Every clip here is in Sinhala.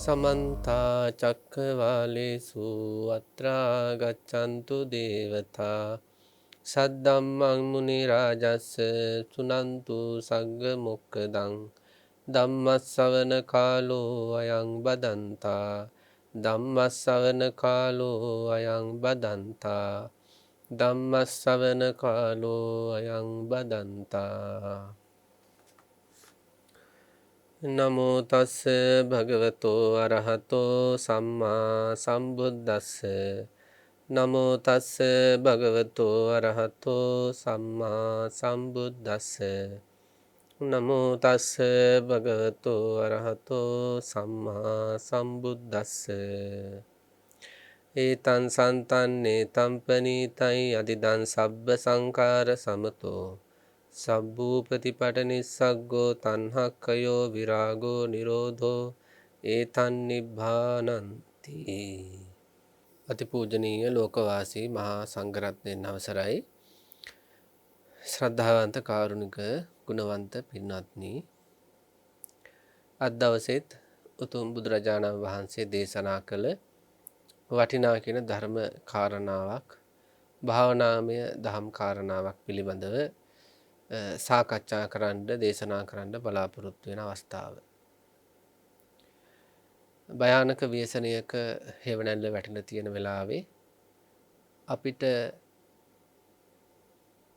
समन्ता चक्रवालेषु अत्रा गच्छन्तु देवता सद्धम्मं मुनिराजस्य शृण्वन्तु सग्गमुक्तदं धम्मश्रवण कालो अयं बदन्ता धम्मश्रवण कालो अयं बदन्ता ධම්මස්සවන කාලෝ අයං බදන්තා නමෝ තස්ස භගවතෝ අරහතෝ සම්මා සම්බුද්දස්ස නමෝ තස්ස භගවතෝ අරහතෝ සම්මා සම්බුද්දස්ස නමෝ තස්ස භගවතෝ අරහතෝ සම්මා සම්බුද්දස්ස ඒතං සන්තන්නේ තම්පනීතයි අදිදං සබ්බ සංඛාර සමතෝ සබ්බූපතිපට නිස්සග්ගෝ තණ්හක්ඛයෝ විරාගෝ නිරෝධෝ ඒතන් නිබ්බානන්ති. අතිපූජනීය ලෝකවාසී මහා සංඝරත්නයන් අවසරයි. ශ්‍රද්ධාවන්ත කාරුණික ගුණවන්ත පින්වත්නි, අද දවසේත් උතුම් බුදුරජාණන් වහන්සේ දේශනා කළ වටිනා කියන ධර්ම කාරණාවක්, භාවනාමය දහම් කාරණාවක් පිළිබඳව සාකච්ඡා කරන්න, දේශනා කරන්න බලාපොරොත්තු වෙන අවස්ථාව. භයානක ව්‍යසනයක හේවණැල්ල වැටෙන තියෙන වෙලාවේ අපිට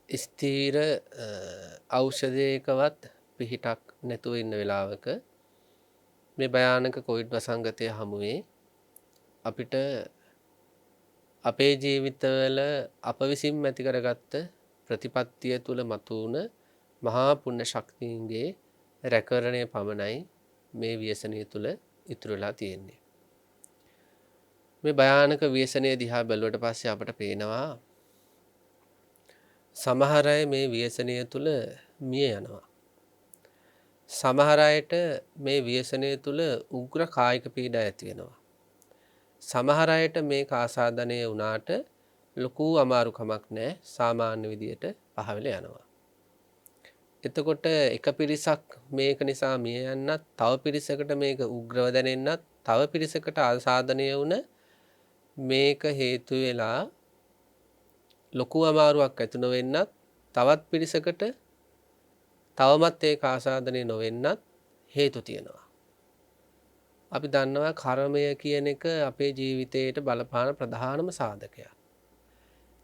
ස්ථීර ඖෂධයකවත් පිහිටක් නැතුව ඉන්න වෙලාවක මේ භයානක කොවිඩ් වසංගතය හමුවේ අපිට අපේ ජීවිතවල අප විසින් ඇති කරගත්ත ප්‍රතිපත්තිය තුළ මතුවන මහා පුණ්‍ය ශක්තියන්ගේ රැකවරණය පමණයි මේ ව්‍යසනය තුළ ඉතුරු වෙලා තියෙන්නේ. මේ භයානක ව්‍යසනය දිහා බැලුවට පස්සේ අපට පේනවා සමහර අය මේ ව්‍යසනය තුළ මිය යනවා. සමහර අයට මේ ව්‍යසනය තුළ උග්‍ර කායික පීඩා ඇති වෙනවා. සමහර අයට මේක ආසාදනය වුණාට ලොකු අමාරුකමක් නැහැ, සාමාන්‍ය විදියට පහවෙල යනවා. එතකොට එක පිරිසක් මේක නිසා මිය යන්නත්, තව පිරිසකට මේක උග්‍රව දැනෙන්නත්, තව පිරිසකට ආසාදනය වුණ මේක හේතු වෙලා ලොකු අමාරුවක් ඇති නොවෙන්නත්, තවත් පිරිසකට තවමත් ඒක ආසාදනය නොවෙන්නත් හේතු තියෙනවා. අපි දන්නවා කර්මය කියන එක අපේ ජීවිතයට බලපාන ප්‍රධානම සාධකයක්.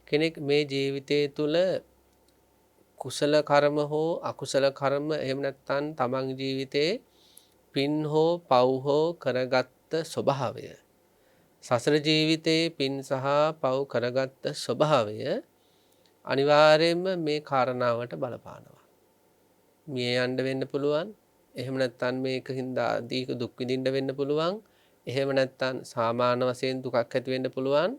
කෙනෙක් මේ ජීවිතය තුළ කුසල කර්ම හෝ අකුසල කර්ම, එහෙම නැත්නම් තමන් ජීවිතේ පින් හෝ පව් හෝ කරගත්ත ස්වභාවය, සසර ජීවිතේ පින් සහ පව් කරගත්ත ස්වභාවය අනිවාර්යයෙන්ම මේ කාරණාවට බලපානවා. මිය යන්න වෙන්න පුළුවන්. එහෙම නැත්නම් මේකින්ද දීක දුක් විඳින්න වෙන්න පුළුවන්. එහෙම නැත්නම් සාමාන්‍ය වශයෙන් දුකක් ඇති වෙන්න පුළුවන්.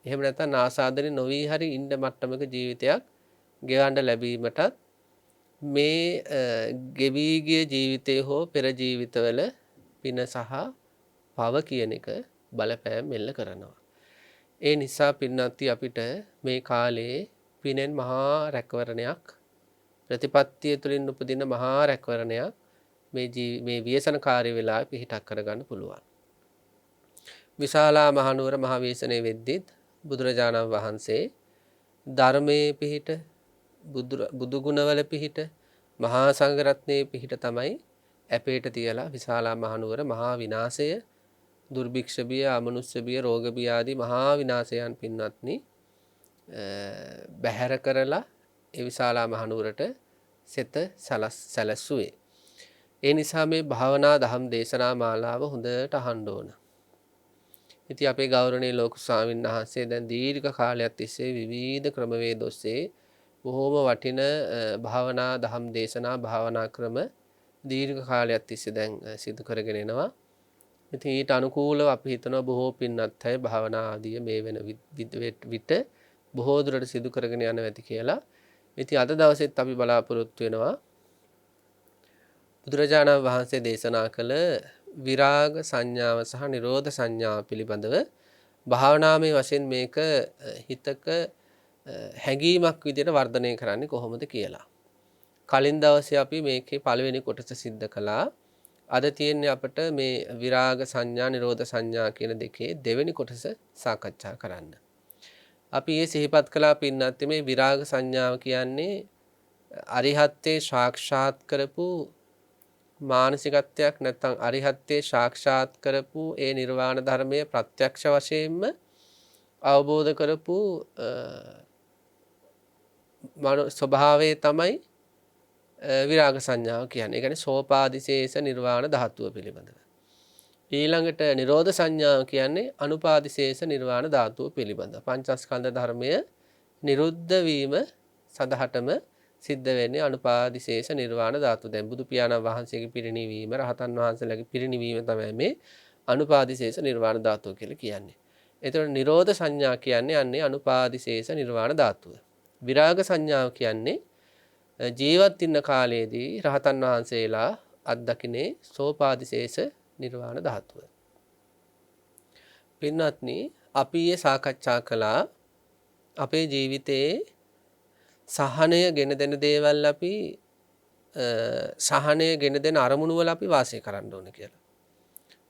එහෙම නැත්නම් ආසාදනය නොවි හරි ඉන්න මට්ටමක ජීවිතයක් ගෙවන්න ලැබීමටත් මේ ගෙවි ගිය ජීවිතේ හෝ පෙර ජීවිතවල පින සහ පව කියන එක බලපෑම් මෙල්ල කරනවා. ඒ නිසා පින්නත්ති අපිට මේ කාලේ පිනෙන් මහා රැකවරණයක්, ප්‍රතිපත්තිය තුළින් උපදින මහා රැකවරණයක් මේ ව්‍යසනකාරී වෙලාවේ පිහිටක් කරගන්න පුළුවන්. විශාලා මහනුවර මහ ව්‍යසනයේ වෙද්දිත් බුදුරජාණන් වහන්සේ ධර්මයේ පිහිට, බුදු ගුණවල පිහිට, මහා සංඝරත්නයේ පිහිට තමයි අපේට තියලා විශාලා මහනුවර මහා විනාශය, දුර්භික්ෂ බිය, අමනුෂ්‍ය බිය, රෝග බිය ආදී මහා විනාශයන් පින්වත්නි බැහැර කරලා ඒ විශාලා මහනුවරට සෙත සැලැස්සුවේ. ඒ නිසා මේ භාවනා දහම් දේශනා මාලාව හොඳට අහන්න ඕන. ඉතින් අපේ ගෞරවනීය ලෝක ස්වාමීන් වහන්සේ දැන් දීර්ඝ කාලයක් තිස්සේ විවිධ ක්‍රමවේද ඔස්සේ බොහෝම වටින භාවනා දහම් දේශනා, භාවනා ක්‍රම දීර්ඝ කාලයක් තිස්සේ දැන් සිදු කරගෙන එනවා. ඉතින් ඊට අනුකූලව අපි හිතනවා බොහෝ පින්වත් අය භාවනා ආදී මේ වෙන විට බොහෝ දුරට සිදු කරගෙන යනවා ඇති කියලා. ඉතින් අද දවසෙත් අපි බලාපොරොත්තු වෙනවා බුදුරජාණන් වහන්සේ දේශනා කළ විරාග සංඥාව සහ නිරෝධ සංඥාව පිළිබඳව භාවනාමය වශයෙන් මේක හිතක හැඟීමක් විදිහට වර්ධනය කරන්නේ කොහොමද කියලා. කලින් දවසේ අපි මේකේ පළවෙනි කොටස සිද්ධ කළා. අද තියෙන්නේ අපිට මේ විරාග සංඥා නිරෝධ සංඥා කියන දෙකේ දෙවෙනි කොටස සාකච්ඡා කරන්න. අපි මේ සිහිපත් කළා පින්නත් මේ විරාග සංඥාව කියන්නේ අරිහත්ත්වේ සාක්ෂාත් කරපු මානසිකත්වයක් නැත්නම් අරිහත්ත්වේ සාක්ෂාත් කරපු ඒ නිර්වාණ ධර්මයේ ප්‍රත්‍යක්ෂ වශයෙන්ම අවබෝධ කරපු ස්වභාවය තමයි විරාග සංඥාව කියන්නේ. ඒ කියන්නේ සෝපාදිශේෂ නිර්වාණ ධාතුව පිළිබඳව. ඊළඟට නිරෝධ සංඥාව කියන්නේ අනුපාදිශේෂ නිර්වාණ ධාතුව පිළිබඳව. පංචස්කන්ධ ධර්මය නිරුද්ධ වීම සදහටම සිද්ධ වෙන්නේ අනුපාදිශේෂ නිර්වාණ ධාතුව. දැන් බුදු පියාණන් වහන්සේගේ පිරිණිවීම රහතන් වහන්සේලාගේ පිරිණිවීම තමයි මේ අනුපාදිශේෂ නිර්වාණ ධාතුව කියලා කියන්නේ. එතකොට නිරෝධ සංඥා කියන්නේ අන්නේ අනුපාදිශේෂ නිර්වාණ ධාතුව. විරාග සංඥාව කියන්නේ ජීවත් ඉන්න කාලයේදී රහතන් වහන්සේලා අත්දකින්නේ සෝපාදිශේෂ නිර්වාණ ධාතුව. පින්වත්නි අපි මේ සාකච්ඡා කළා අපේ ජීවිතයේ සහනය ගෙන දෙන දේවල් අපි සහනය ගෙන දෙන අරමුණු වල අපි වාසය කරන්න ඕන කියලා.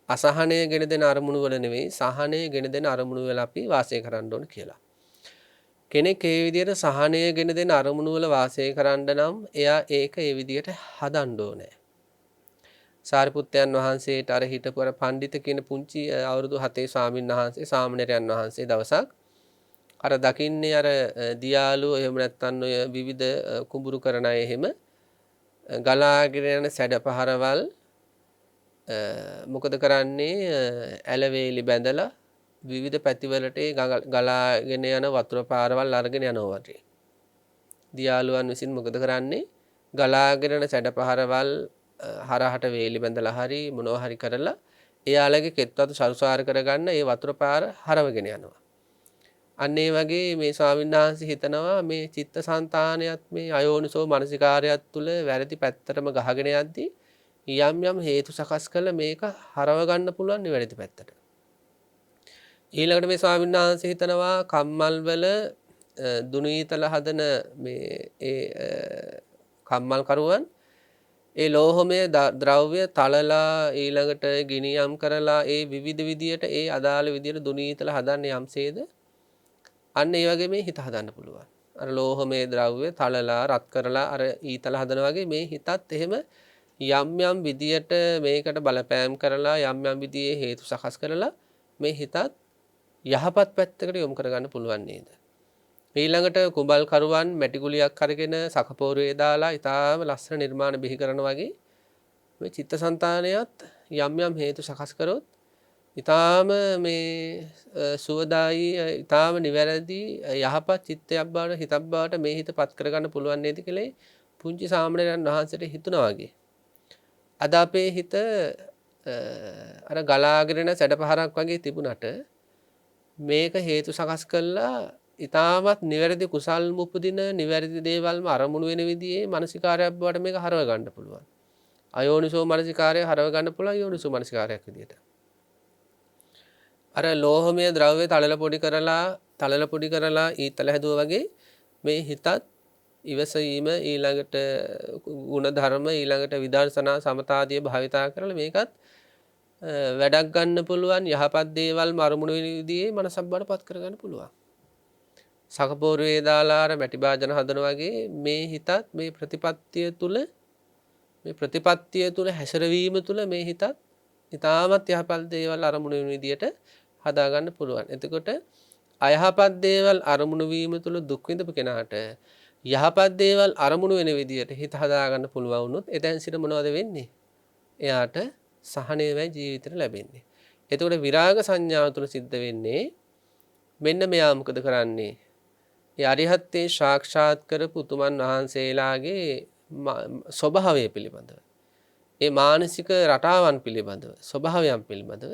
අසහනය ගෙන දෙන අරමුණු වල නෙවෙයි සහනය ගෙන දෙන අරමුණු වල අපි වාසය කරන්න ඕන කියලා. කෙනෙක් ඒ විදිහට සහනය ගෙන දෙන අරමුණු වල වාසය කරන්න නම් එයා ඒක ඒ විදිහට හදන්න ඕනේ. සාරිපුත්තයන් වහන්සේට අර හිටපු අර පඬිත කියන පුංචි අවුරුදු 7 ස්වාමීන් වහන්සේ සාමණේරයන් වහන්සේ දවසක් අර දකින්නේ අර දියාලු එහෙම නැත්නම් ඔය විවිධ කුඹුරු කරන අය එහෙම ගලාගෙන යන සැඩපහරවල් මොකද කරන්නේ ඇලවේලි බැඳලා විවිධ පැතිවලට ගලාගෙන යන වතුර පාරවල් අරගෙන යනවා වගේ. දියාලුවන් විසින් මොකද කරන්නේ ගලාගෙන යන සැඩපහරවල් හරහට වේලි බැඳලා හරි මොනවා හරි කරලා එයාලගේ කෙත්වතු සරුසාර කරගන්න ඒ වතුර පාර හරවගෙන යනවා. අන්න ඒ වගේ මේ ස්වාමීන් වහන්සේ හිතනවා මේ චිත්තසංතානයත් මේ අයෝනිසෝ මනසිකාරයත් තුල වැරදි පැත්තටම ගහගෙන යද්දී යම් යම් හේතු සකස් කළ මේක හරව ගන්න පුළුවන් නිවැරදි පැත්තට. ඊළඟට මේ ස්වාමීන් වහන්සේ හිතනවා කම්මල් වල දුනීතල හදන මේ ඒ කම්මල් කරුවන් ඒ ලෝහමය ද්‍රව්‍ය තලලා ඊළඟට ගිනියම් කරලා ඒ විවිධ විදියට ඒ අදාළ විදියට දුනීතල හදන්නේ යම්සේද අන්න ඒ වගේ මේ හිත හදන්න පුළුවන්. අර ලෝහමය ද්‍රව්‍ය තලලා රත් කරලා අර ඊතල හදන වගේ මේ හිතත් එහෙම යම් යම් විදියට මේකට බලපෑම් කරලා යම් යම් විදියේ හේතු සකස් කරලා මේ හිතත් යහපත් පැත්තකට යොමු කරගන්න පුළුවන් නේද? ඊළඟට කුඹල් කරුවන් මැටි ගුලියක් අරගෙන සකපෝරුවේ දාලා ඊටාම ලස්සන නිර්මාණ බිහි කරන වගේ මේ චිත්තසංතානයත් යම් යම් හේතු සකස් කරොත් ඊටාම මේ සුවදායි ඊටාම නිවැරදි යහපත් චිත්තයක් බවට හිතක් බවට මේ හිතපත් කරගන්න පුළුවන් නේද කියලා පුංචි සාමණේරයන් වහන්සේට හිතුණා වගේ. අද අපේ හිත අර ගලාගෙන සැඩපහරක් වගේ තිබුණට මේක හේතු සකස් කළා ඊටමත් නිවැරදි කුසල් මුපදින නිවැරදි දේවල්ම අරමුණු වෙන විදිහේ මානසිකාරයක් බවට මේක හරව ගන්න පුළුවන්. අයෝනිසෝ මානසිකාරය හරව ගන්න පුළුවන් යෝනිසෝ මානසිකාරයක් විදිහට. අර ලෝහමය ද්‍රව්‍ය තලල පොඩි කරලා ඊතල හැදුවා වගේ මේ හිතත් ඉවසීම ඊළඟට ගුණ ධර්ම ඊළඟට විදර්ශනා සමතාදිය භාවිතා කරලා මේකත් වැඩක් ගන්න පුළුවන් යහපත් දේවල් අරමුණු වෙන විදිහේ මනසක් බඩපත් කරගන්න පුළුවන්. සකපෝරුවේ දාලා අර මැටි භාජන හදන වගේ මේ හිතත් මේ ප්‍රතිපත්තිය තුල හැසිරවීම තුල මේ හිතත් ඊටමත් යහපත් දේවල් අරමුණු වෙන විදිහට හදා ගන්න පුළුවන්. එතකොට අයහපත් දේවල් අරමුණු වීම තුල දුක් විඳපු කෙනාට යහපත් දේවල් අරමුණු වෙන විදිහට හිත හදා ගන්න පුළුවන් වුණොත් එතෙන් සිට මොනවද වෙන්නේ? එයාට සහනයමයි ජීවිතේට ලැබෙන්නේ. එතකොට විරාග සංඥාව තුළ සිද්ධ වෙන්නේ මෙන්න මෙයා මොකද කරන්නේ? ඒ අරිහත්ත්වේ සාක්ෂාත් කරපු උතුමන් වහන්සේලාගේ ස්වභාවය පිළිබඳව. ඒ මානසික රටාවන් පිළිබඳව, ස්වභාවයන් පිළිබඳව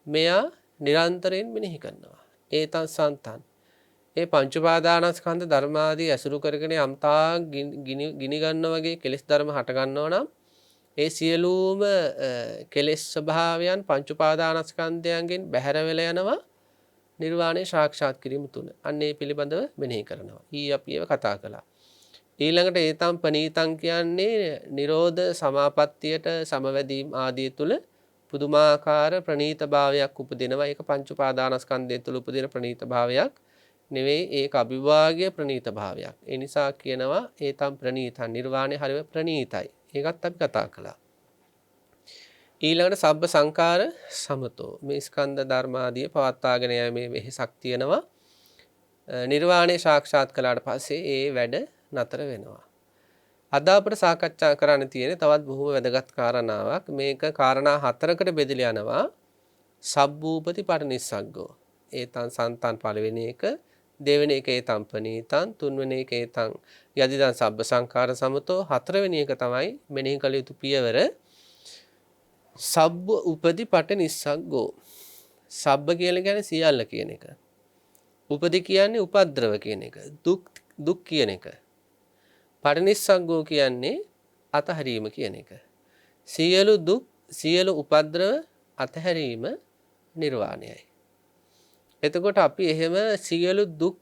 මෙයා නිරන්තරයෙන් මෙනෙහි කරනවා. ඒතං සන්තං. ඒ පංච උපාදානස්කන්ධ ධර්මාදී ඇසුරු කරගෙන යම්තා ගිනි ගන්න වගේ කෙලෙස් ධර්ම හට ගන්නවා නම් ඒ සියලුම කෙලෙස් ස්වභාවයන් පංච උපාදානස්කන්ධයන්ගෙන් බැහැර වෙලා යනවා නිර්වාණය සාක්ෂාත් කිරීම තුල. අන්න ඒ පිළිබඳව මෙනෙහි කරනවා. අපි ඒව කතා කළා. ඊළඟට ඒතම් පනීතං කියන්නේ නිරෝධ සමාපත්තියට සමවැදීම් ආදී තුල පුදුමාකාර ප්‍රනීත භාවයක් උපදිනවා. ඒක පංච උපාදානස්කන්ධය තුල උපදින ප්‍රනීත භාවයක් නෙවෙයි, ඒක අභිභාග්‍ය ප්‍රනීත භාවයක්. ඒ නිසා කියනවා ඒතම් ප්‍රනීතං, නිර්වාණය හරිම ප්‍රනීතයි. ඒකත් අපි කතා කළා. ඊළඟට සබ්බ සංඛාර සමතෝ, මේ ස්කන්ධ ධර්මාදී පවත්වාගෙන යෑමේ වෙහෙසක් තියෙනවා. නිර්වාණය සාක්ෂාත් කළාට පස්සේ ඒ වැඩ නතර වෙනවා. අද අපිට සාකච්ඡා කරන්න තියෙන තවත් බොහොම වැදගත් කාරණාවක්. මේක කාරණා හතරකට බෙදලා යනවා. සබ්බූපති පරිනිස්සග්ගෝ, ඒතං සන්තං පළවෙනි එක, දෙවෙනි එක ඒතං පනීතං, තුන්වෙනි එක ඒතං යදිදං සබ්බ සංඛාර සමතෝ, හතරවෙනි එක තමයි මෙනෙහි කළ යුතු පියවර සබ්බ උපදි පටිනිස්සග්ගෝ. සබ්බ කියලා කියන්නේ සියල්ල කියන එක. උපදි කියන්නේ උපද්‍රව කියන එක. දුක් කියන එක. පටිනිස්සග්ගෝ කියන්නේ අතහැරීම කියන එක. සියලු දුක්, සියලු උපද්‍රව අතහැරීම නිර්වාණයයි. එතකොට අපි එහෙම සියලු දුක්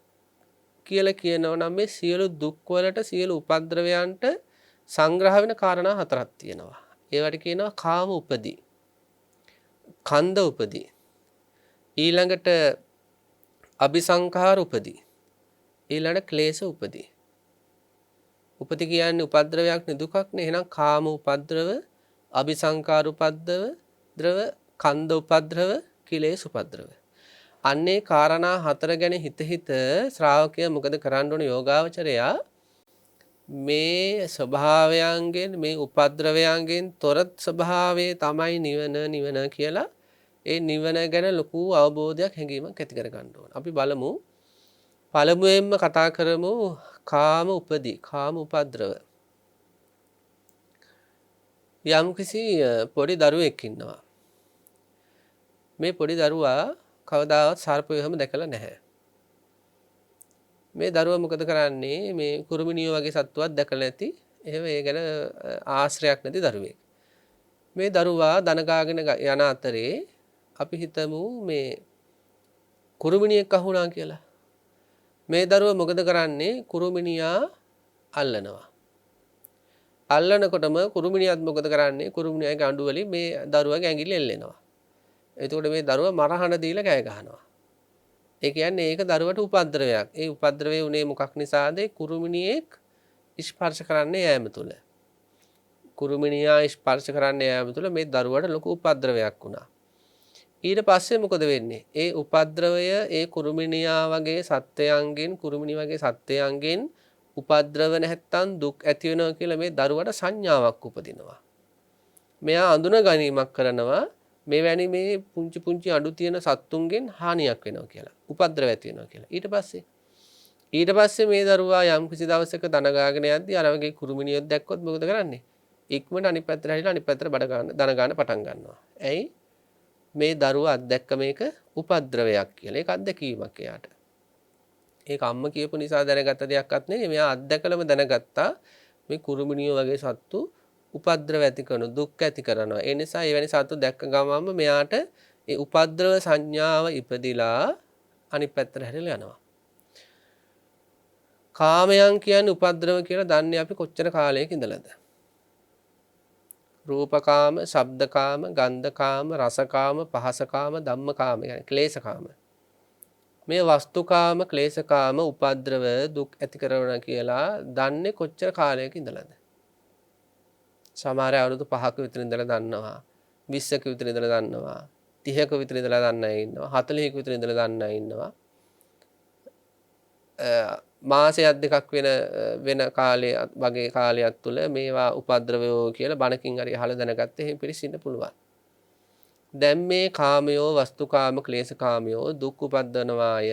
කියලා කියනවා නම් මේ සියලු දුක් වලට, සියලු උපද්‍රවයන්ට සංග්‍රහ වෙන කාරණා හතරක් තියෙනවා. ඒවට කියනවා කාම උපදී, කන්ද උපදී, ඊළඟට අபிසංඛාර උපදී, ඊළඟට ක්ලේශ උපදී. උපදී කියන්නේ උපද්‍රවයක් නේ, දුකක් නේ. එහෙනම් කාම උපද්‍රව, අபிසංඛාර උපද්‍රව, කන්ද උපද්‍රව, ක්ලේශ උපද්‍රව. අන්නේ කාරණා හතර ගැන හිත ශ්‍රාවකයා මොකද කරන්න ඕන? යෝගාවචරයා මේ ස්වභාවයන්ගෙන්, මේ උපද්‍රවයන්ගෙන් තොර ස්වභාවයේ තමයි නිවන කියලා ඒ නිවන ගැන ලොකු අවබෝධයක්, හැඟීමක් ඇති කර ගන්න ඕන. අපි බලමු. පළමුවෙන්ම කතා කරමු කාම උපදී, කාම උපද්‍රව. යම්කිසි පොඩි දරුවෙක් ඉන්නවා. මේ පොඩි දරුවා කවදාවත් සර්පය එහෙම දැකලා නැහැ. මේ දරුවා මොකද කරන්නේ? මේ කුරුමිනියෝ වගේ සත්තුවක් දැකලා නැති, එහෙම ඒ ගැන ආශ්‍රයක් නැති දරුවෙක්. මේ දරුවා දනගාගෙන යන අතරේ අපි හිතමු මේ කුරුමිනියෙක් අහුණා කියලා. මේ දරුවා මොකද කරන්නේ? කුරුමිනියා අල්ලනවා. අල්ලනකොටම කුරුමිනියත් මොකද කරන්නේ? කුරුමිනියාගේ අඬු වලින් මේ දරුවාගේ ඇඟිලි එල්ලෙනවා. එතකොට මේ දරුවා මරහන දීලා කෑ ගහනවා. ඒ කියන්නේ ඒක දරුවට උපද්‍රවයක්. ඒ උපද්‍රවය උනේ මොකක් නිසාද? කුරුමිනියෙක් ස්පර්ශ කරන්න යෑම තුල. කුරුමිනියා ස්පර්ශ කරන්න යෑම තුල මේ දරුවට ලොකු උපද්‍රවයක් වුණා. ඊට පස්සේ මොකද වෙන්නේ? ඒ උපද්‍රවය ඒ කුරුමිනියා වගේ සත්වයන්ගෙන්, කුරුමිනි වගේ සත්වයන්ගෙන් උපද්‍රව නැත්තම් දුක් ඇති වෙනවා කියලා මේ දරුවට සංඥාවක් උපදිනවා. මෙයා අඳුන ගැනීමක් කරනවා. මෙවැනි මේ පුංචි අඩු තියෙන සත්තුන්ගෙන් හානියක් වෙනවා කියලා, උපද්‍රව ඇති වෙනවා කියලා. ඊට පස්සේ මේ දරුවා යම් කිසි දවසක දනගාගෙන යද්දී අර වගේ කුරුමිනියක් දැක්කොත් මොකද කරන්නේ? ඉක්මනට අනිත් පැත්තට හැරිලා අනිත් පැත්තට දන ගන්න පටන් ගන්නවා. ඇයි? මේ දරුවා අත්දැක්ක මේක උපද්‍රවයක් කියලා. ඒක අත්දැකීමක් එයාට. ඒක අම්ම කියපු නිසා දැනගත්ත දෙයක්වත් නෙවෙයි. මෙයා අත්දැකලම දැනගත්තා මේ කුරුමිනියෝ වගේ සත්තු උපද්‍රව ඇති කරන, දුක් ඇති කරනවා. ඒ නිසා එවැනි සත්තු දැක්ක ගමන්ම මෙයාට ඒ උපද්‍රව සංඥාව ඉපදිලා අනිත් පැත්තට හැරිලා යනවා. කාමයන් කියන්නේ උපද්‍රව කියලා දන්නේ අපි කොච්චර කාලයක ඉඳලාද? රූපකාම, ශබ්දකාම, ගන්ධකාම, රසකාම, පහසකාම, ධම්මකාම කියන්නේ ක්ලේශකාම. මේ වස්තුකාම, ක්ලේශකාම, උපද්‍රව දුක් ඇති කරනවා කියලා දන්නේ කොච්චර කාලයක ඉඳලාද? සමහර අවුරුදු 5ක විතර ඉඳලා දන්නවා, 20ක විතර ඉඳලා දන්නවා, 30ක විතර ඉඳලා දන්න අය ඉන්නවා, 40ක විතර ඉඳලා දන්න අය ඉන්නවා. මාසයක් දෙකක් වෙන කාලයේ වගේ කාලයක් තුල මේවා උපද්‍රවයෝ කියලා බණකින් හරි අහලා දැනගත්ත එහෙම පිළිසින්න පුළුවන්. දැන් මේ කාමයෝ, වස්තුකාම, ක්ලේශකාමයෝ දුක් උපද්දනවාය,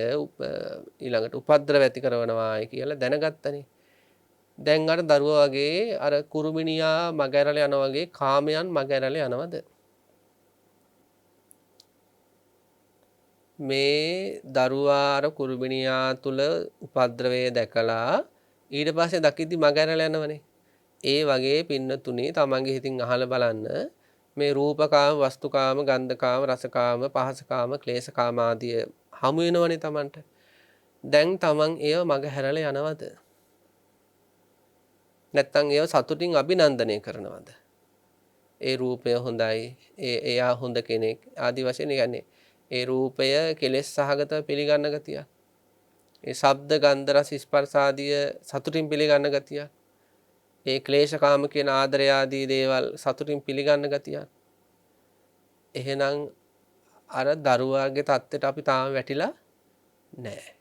ඊළඟට උපද්‍රව ඇති කරනවාය කියලා දැනගත්තනේ. දැන් අර දරුවා වගේ අර කුරුමිනියා මගහැරලා යනවා වගේ කාමයන් මගහැරලා යනවද? මේ දරුවා අර කුරුමිනියා තුල උපද්‍රවය දැකලා ඊට පස්සේ දකිද්දි මගහැරලා යනවනේ. ඒ වගේ පින්නතුණි තමන්ගේ හිතින් අහලා බලන්න මේ රූපකාම, වස්තුකාම, ගන්ධකාම, රසකාම, පහසකාම, ක්ලේශකාම ආදී හමු වෙනවනේ තමන්ට. දැන් තමන් ඒව මගහැරලා යනවද? නැත්තම් ඒව සතුටින් අභිනන්දනය කරනවද? ඒ රූපය හොඳයි. එයා හොඳ කෙනෙක්. ආදි වශයෙන් කියන්නේ ඒ රූපය කෙලෙස් සහගත පිළිගන්න ගතිය. ඒ ශබ්ද ගන්ධ රස ස්පර්ශ ආදිය සතුටින් පිළිගන්න ගතිය. ඒ ක්ලේශකාම කියන ආදරය ආදී දේවල් සතුටින් පිළිගන්න ගතිය. එහෙනම් අර දරුවාගේ தත්ත්වයට අපි තාම වැටිලා නැහැ.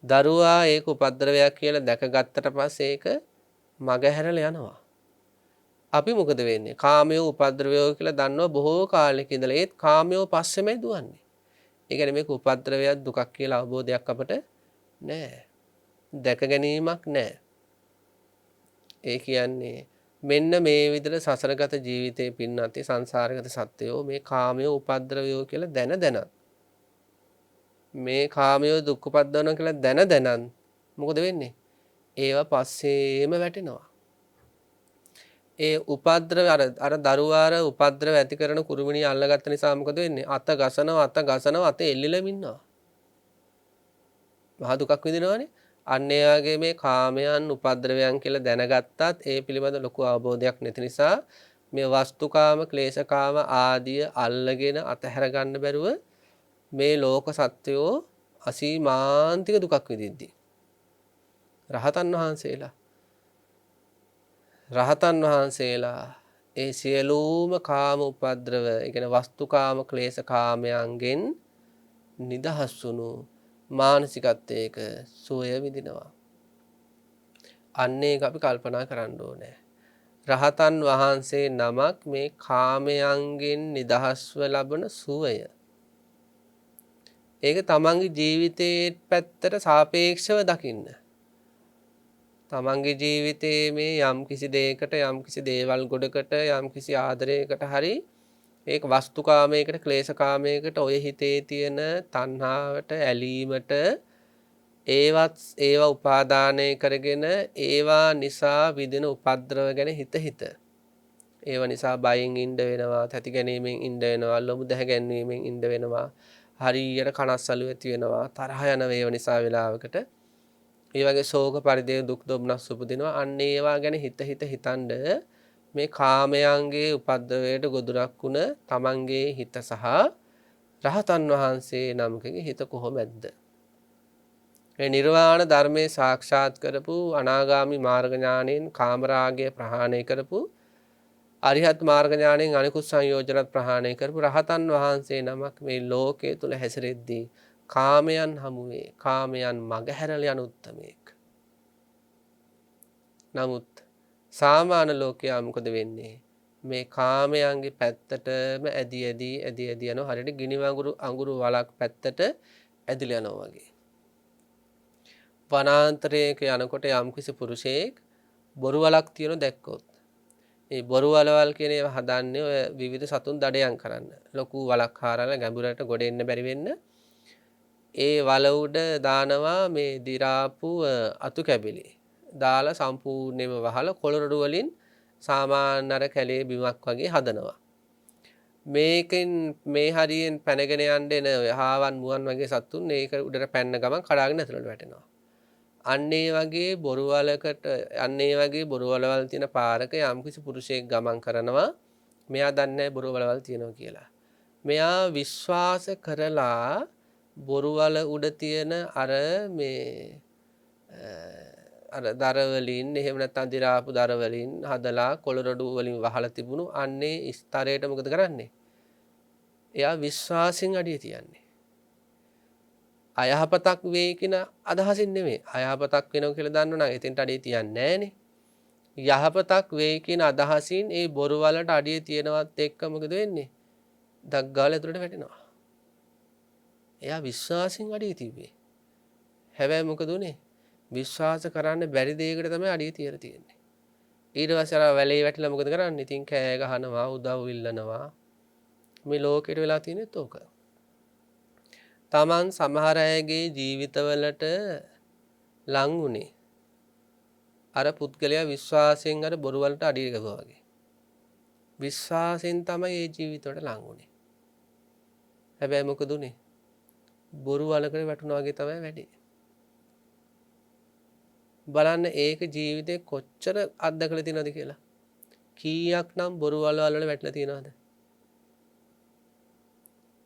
දරුවා ඒක උපද්‍රවයක් කියලා දැකගත්තට පස්සේ ඒක මගහැරලා යනවා. අපි මොකද වෙන්නේ? කාමයේ උපද්‍රවය කියලා දන්නවා බොහෝ කාලෙක ඉඳලා ඒත් කාමයේ පස්සෙමයි දුවන්නේ. ඒ කියන්නේ මේක උපද්‍රවයක් දුකක් කියලා අවබෝධයක් අපට නැහැ. දැක ගැනීමක් නැහැ. ඒ කියන්නේ මෙන්න මේ විදිහට සසරගත ජීවිතේ පින්නත් සංසාරගත සත්‍යෝ මේ කාමයේ උපද්‍රවය කියලා දැන මේ කාමයේ දුක් උපද්දවනවා කියලා දැන මොකද වෙන්නේ? ඒවා පස්සේම වැටෙනවා. ඒ උපද්‍රව අර දරුවාර උපද්‍රව ඇති කරන කුරුමිනිය අල්ලගත්ත නිසා මොකද වෙන්නේ? අත ගසනවා අත එල්ලෙලම ඉන්නවා. මහ දුකක් විඳිනවනේ. අන්න ඒ වගේ මේ කාමයන් උපද්‍රවයන් කියලා දැනගත්තත් ඒ පිළිබඳ ලොකු අවබෝධයක් නැති නිසා මේ වස්තුකාම ක්ලේශකාම ආදිය අල්ලගෙන අතහැර ගන්න බැරුව මේ ලෝක සත්‍යෝ අසීමාන්තික දුකක් විඳිද්දී රහතන් වහන්සේලා ඒ සියලුම කාම උපද්‍රව, ඒ කියන්නේ වස්තුකාම ක්ලේශකාමයන්ගෙන් නිදහස් වුණු මානසිකත්වයක සුවය විඳිනවා. අන්න ඒක අපි කල්පනා කරන්න ඕනේ. රහතන් වහන්සේ නමක් මේ කාමයන්ගෙන් නිදහස්ව ලබන සුවය. ඒක තමන්ගේ ජීවිතයේ පැත්තට සාපේක්ෂව දකින්න. තමන්ගේ ජීවිතයේ මේ යම් කිසි දෙයකට යම් කිසි දේවල් ගොඩකට යම් කිසි ආදරයකට හරි ඒක වස්තුකාමයකට ක්ලේශකාමයකට ඔය හිතේ තියෙන තණ්හාවට ඇලීමට ඒවා උපාදානය කරගෙන ඒවා නිසා විදින උපද්‍රව ගැන හිත ඒව නිසා බයෙන් ඉන්න වෙනවා, තැති ගැනීමෙන් ඉන්න වෙනවා, ලොමු දැහ ගැනීමෙන් ඉන්න වෙනවා, හරියට කනස්සලු ඇති වෙනවා, තරහ යන ඒව නිසා වෙලාවකට ඒ වගේ ශෝක පරිදේ දුක් දුම්නස් උපදිනවා. අන්න ඒවා ගැන හිතනද මේ කාමයන්ගේ උපද්‍රවයට ගොදුරක් වුණ තමන්ගේ හිත සහ රහතන් වහන්සේ නමකගේ හිත කොහොමද? මේ නිර්වාණ ධර්මයේ සාක්ෂාත් කරපු අනාගාමි මාර්ග ඥාණයෙන් කාමරාගය ප්‍රහාණය කරපු අරිහත් මාර්ග ඥාණයෙන් අනිකුත් සංයෝජනත් ප්‍රහාණය කරපු රහතන් වහන්සේ නමක් මේ ලෝකයේ තුල හැසිරෙද්දී කාමයන් හමුවේ කාමයන් මගහැරලා යන උත්තමයෙක්. නමුත් සාමාන්‍ය ලෝකයා මොකද වෙන්නේ? මේ කාමයන්ගේ පැත්තටම ඇදී යනවා. හරියට ගිනි අඟුරු වලක් පැත්තට ඇදිලා යනවා වගේ. වනාන්තරයක යනකොට යම්කිසි පුරුෂයෙක් බොරු වලක් තියෙන දැක්කොත් ඒ බොරු වලවල් කියන ඒවා හදන්නේ ඔය විවිධ සතුන් දඩයන් කරන්න. ලොකු වලක් හාරලා ගැඹුරට ගොඩ එන්න බැරි වෙන්න ඒ වල උඩ දානවා මේ දිරාපු අතු කැබිලි. දාලා සම්පූර්ණයෙන්ම වහලා කොළරොඩු වලින් සාමාන්‍ය අර කැලේ බිමක් වගේ හදනවා. මේකෙන් මේ හරියෙන් පැනගෙන යන්න එන ඔය හාවන් මුවන් වගේ සතුන් ඒක උඩට පැන්න ගමන් කඩාගෙන ඇතුළට වැටෙනවා. අන්න ඒ වගේ බොරු වලකට අන්න ඒ වගේ බොරු වලවල් තියෙන පාරක යම්කිසි පුරුෂයෙක් ගමන් කරනවා. මෙයා දන්නේ නැහැ බොරු වලවල් තියෙනවා කියලා. මෙයා විශ්වාස කරලා බොරු වල උඩ තියෙන අර මේ අර දර වලින් එහෙම නැත්නම් දිරාපු දර වලින් හදලා කොළරොඩු වලින් වහලා තිබුණු අන්නේ ස්තරයට මොකද කරන්නේ? එයා විශ්වාසයෙන් අඩිය තියන්නේ. අයහපතක් වෙයි කියන අදහසින් නෙමෙයි. අයහපතක් වෙනවා කියලා දන්නවනම් එතෙන්ට අඩිය තියන්නේ නැහනේ. යහපතක් වෙයි කියන අදහසින් ඒ බොරු වලට අඩිය තියනවත් එක්ක මොකද වෙන්නේ? දක් ගාලා ඇතුළට වැටෙනවා. එයා විශ්වාසයෙන් අඩිය තිබ්බේ. හැබැයි මොකද උනේ? විශ්වාස කරන්න බැරි දෙයකට තමයි අඩිය තියලා තියෙන්නේ. ඊට පස්සේ අර වැලේ වැටිලා මොකද කරන්නේ? ඉතින් කෑ ගහනවා, උදව් ඉල්ලනවා. මේ ලෝකෙට වෙලා තියෙනෙත් ඕක. Taman සමහර අයගේ ජීවිතවලට ලං උනේ අර පුද්ගලයා විශ්වාසයෙන් අර බොරු වලට අඩිය ගහුවා වගේ. විශ්වාසයෙන් තමයි ඒ ජීවිතවලට ලං උනේ. හැබැයි මොකද උනේ? බොරු වලකට වැටුණා වගේ තමයි වැඩේ. බලන්න ඒක ජීවිතේ කොච්චර අත්දකලා තියෙනවද කියලා. කීයක් නම් බොරු වලවල් වල වැටලා තියෙනවද?